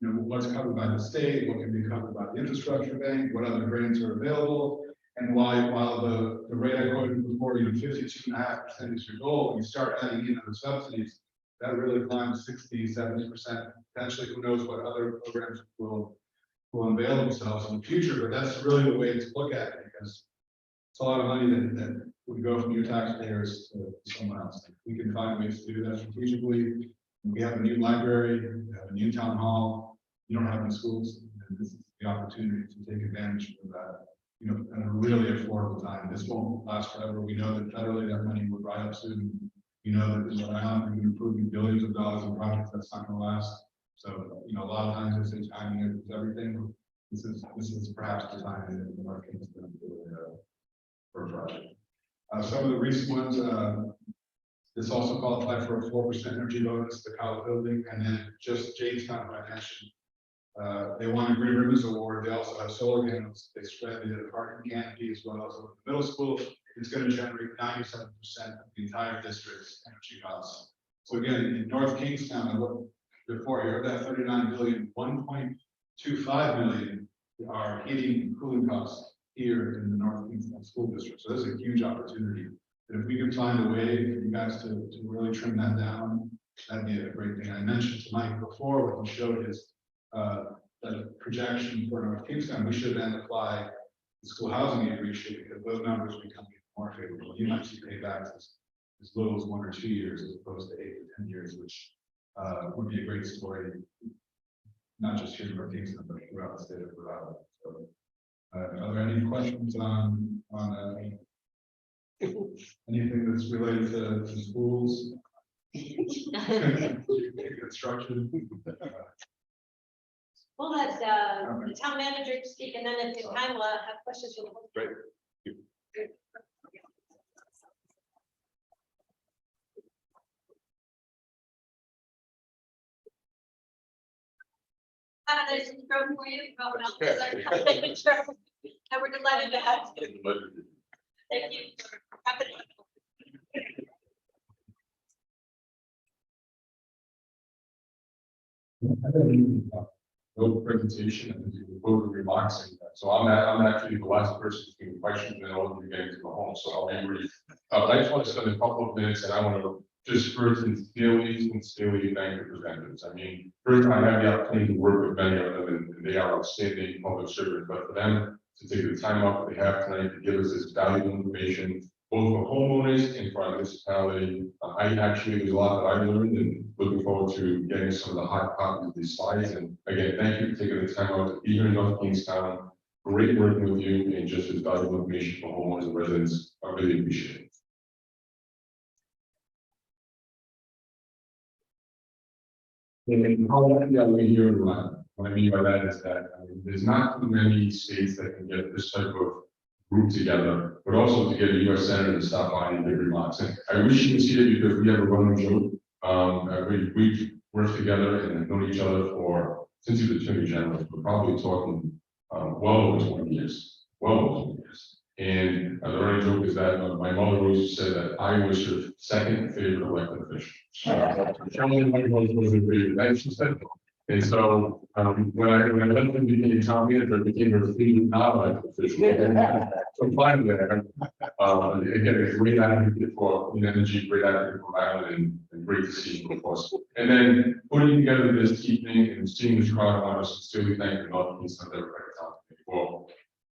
what's covered by the state, what can be covered by the infrastructure bank, what other grants are available. And while the rate I quoted before, 52.5% is your goal, when you start adding in other subsidies, that really climbs 60, 70%. Potentially, who knows what other programs will unveil themselves in the future, but that's really the way to look at it, because it's a lot of money that would go from your taxpayers to someone else. We can find ways to do that strategically. We have a new library, we have a new town hall. You don't have any schools, and this is the opportunity to take advantage of that, at a really affordable time. This won't last forever. We know that federally that money will dry up soon. We know that there's around improving billions of dollars in projects that's not going to last. So, a lot of times they say timing is everything. This is perhaps the time in the market for a project. Some of the recent ones, this also qualified for a 4% energy bonus, the College building, and then just Jamestown Financial. They won a Green Ribbons Award. They also have solar panels. They spread the parking canopy as well. So the middle school is going to generate 97% of the entire district's energy costs. So again, in North Kingstown, I looked before you heard that 39 billion, 1.25 million are heating and cooling costs here in the North Kingstown School District. So there's a huge opportunity. And if we can find a way for you guys to really trim that down, that'd be a great thing. I mentioned to Mike before when he showed his the projection for North Kingstown, we should then apply the school housing aid ratio because those numbers become more favorable. You might see paybacks as little as 1 or 2 years as opposed to 8 to 10 years, which would be a great story, not just here in North Kingstown, but throughout the state of Rhode. So, are there any questions on anything that's related to schools? Construction. We'll let the town manager speak, and then if there's time, we'll have questions for the whole. Great. There's some room for you. And we're delighted to have you. Thank you. No presentation and closing remarks. So I'm actually the last person to give questions and all of you getting to go home. So I'll be brief. I just want to spend a couple of minutes and I want to just first sincerely thank the presenters. I mean, first I have the opportunity to work with many of them and they are outstanding public servants, but for them to take the time out that they have tonight to give us this valuable information, both for homeowners and for our municipality. I actually, there's a lot that I learned and looking forward to getting some of the hot copies of these slides. And again, thank you for taking the time out to be here in North Kingstown. Great working with you and just as valuable information for homeowners and residents. I really appreciate it. And how lucky are we here in Rhode? What I mean by that is that there's not too many states that can get this type of group together, but also to get a US Senator to stop by and give remarks. And I wish he was here because we have a running joke. We've worked together and have known each other since he was Attorney General. We're probably talking well over 20 years, well over 20 years. And the running joke is that my mother always said that I was her second favorite elected official. And so when I went to became town manager, I became her favorite non-elected official. So finally, again, a great advocate for clean energy, great advocate for Ireland, and great to see you, of course. And then putting together this evening and seeing this crowd, I want to sincerely thank the North East and everybody for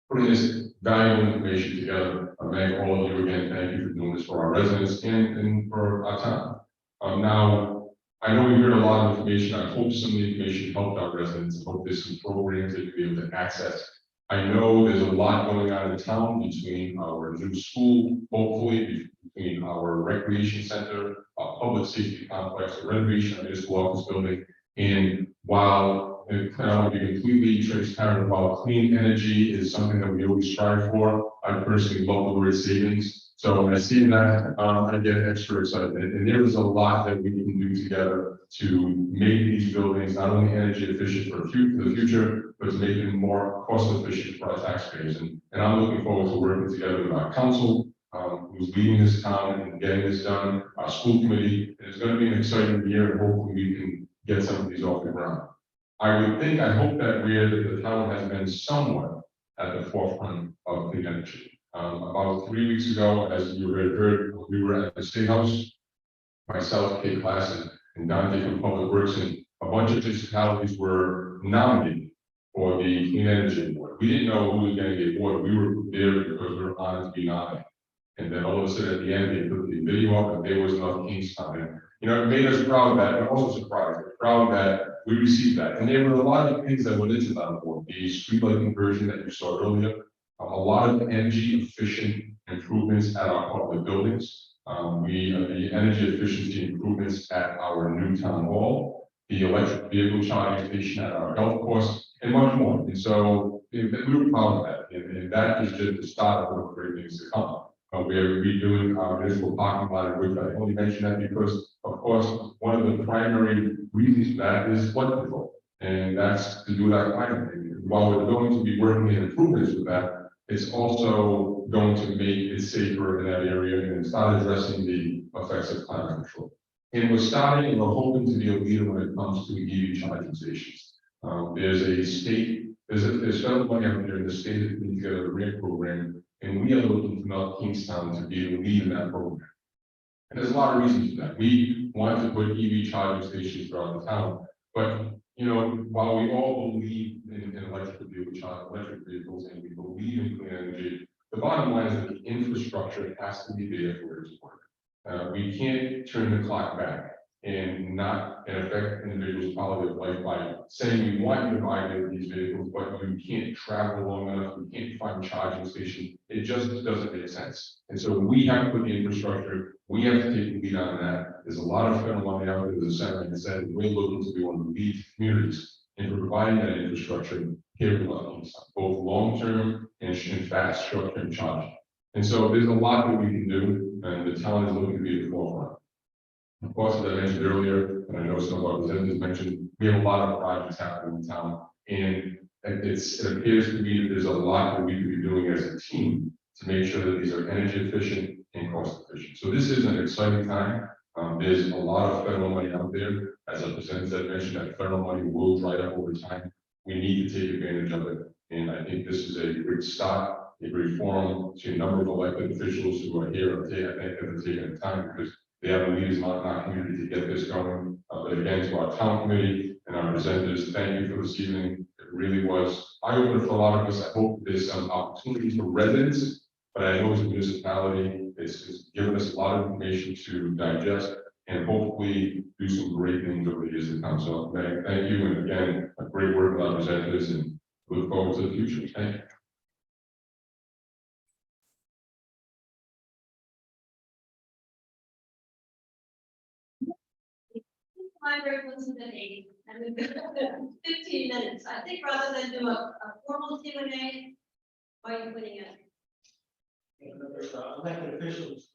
putting this valuable information together. I thank all of you again. Thank you for doing this for our residents and for our town. Now, I know we heard a lot of information. I hope some of the information helped our residents. I hope there's some programs that you'll be able to access. I know there's a lot going on in town between our new school, hopefully between our recreation center, our public safety complex, the renovation of the municipal office building. And while I want to be completely transparent, while clean energy is something that we always strive for, I personally love the word savings. So when I see that, I get extra excited. And there is a lot that we can do together to make these buildings not only energy efficient for the future, but to make them more cost efficient for our taxpayers. And I'm looking forward to working together with our council, who's leading this town and getting this done, our school committee. It's going to be an exciting year, and hopefully we can get some of these off the ground. I hope that the town has been somewhat at the forefront of clean energy. About 3 weeks ago, as you heard, we were at the State House, myself, Kate Class, and Dante from Public Works, and a bunch of municipalities were nominated for the Clean Energy Award. We didn't know who was going to get the award. We were there because we were honored to be nominated. And then all of a sudden at the end, they put the video up and there was enough Kingstown. And, it made us proud of that, but also surprised. We're proud that we received that. And there were a lot of things that went into that award. The streetlight conversion that you saw earlier, a lot of energy efficient improvements at our public buildings. The energy efficiency improvements at our new town hall, the electric vehicle charging station at our golf course, and much more. And so we were proud of that. And that is just the start of great things to come. We are redoing our municipal parking lot, which I only mention that because, of course, one of the primary reasons for that is flood control. And that's to do with our climate. While we're going to be working in improvements with that, it's also going to make it safer in that area and start addressing the effects of climate control. And we're starting and we're hoping to be a leader when it comes to EV charging stations. There's federal money out there in the state that putting together a grant program, and we are looking for Kingstown to be the lead in that program. And there's a lot of reasons for that. We want to put EV charging stations throughout the town, but while we all believe in electric vehicles and we believe in clean energy, the bottom line is that the infrastructure has to be there for its work. We can't turn the clock back and not affect individuals' quality of life by saying we want you to buy these vehicles, but you can't travel long enough, you can't find a charging station. It just doesn't make sense. And so we have to put the infrastructure, we have to take the lead on that. There's a lot of federal money out there, as the Senator said, and we're looking to be one of the lead communities in providing that infrastructure here in both long-term and fast short-term charging. And so there's a lot that we can do, and the town is looking to be at the forefront. Of course, as I mentioned earlier, and I know some of our representatives mentioned, we have a lot of projects happening in town, and it appears to me that there's a lot that we could be doing as a team to make sure that these are energy efficient and cost efficient. So this is an exciting time. There's a lot of federal money out there. As a representative mentioned, that federal money will dry up over time. We need to take advantage of it. And I think this is a great start, a great forum to a number of elected officials who are here. I think that they're taking the time because they have the leaders in our community to get this going. But again, to our town committee and our representatives, thank you for this evening. It really was eye-opener for a lot of us. I hope there's some opportunities for residents, but I know as a municipality, it's given us a lot of information to digest and hopefully do some great things over the years to come. So thank you. And again, a great work with our representatives and look forward to the future. Thank you. My break was at 8, and we've got 15 minutes. I think rather than do a formal Q&A, why are you putting it? Elected officials.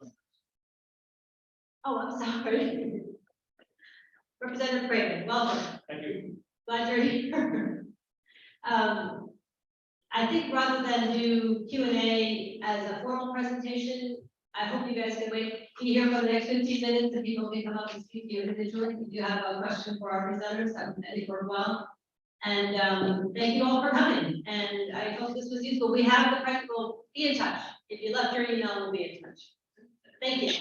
Oh, I'm sorry. Representative Craven, welcome. Thank you. Glad you're here. I think rather than do Q and A as a formal presentation, I hope you guys can wait, be here for the next 15 minutes and people can come up and speak to you individually. If you have a question for our presenters, that would be worthwhile. And thank you all for coming. And I hope this was useful. We have the practical, be in touch. If you left your email, we'll be in touch. Thank you.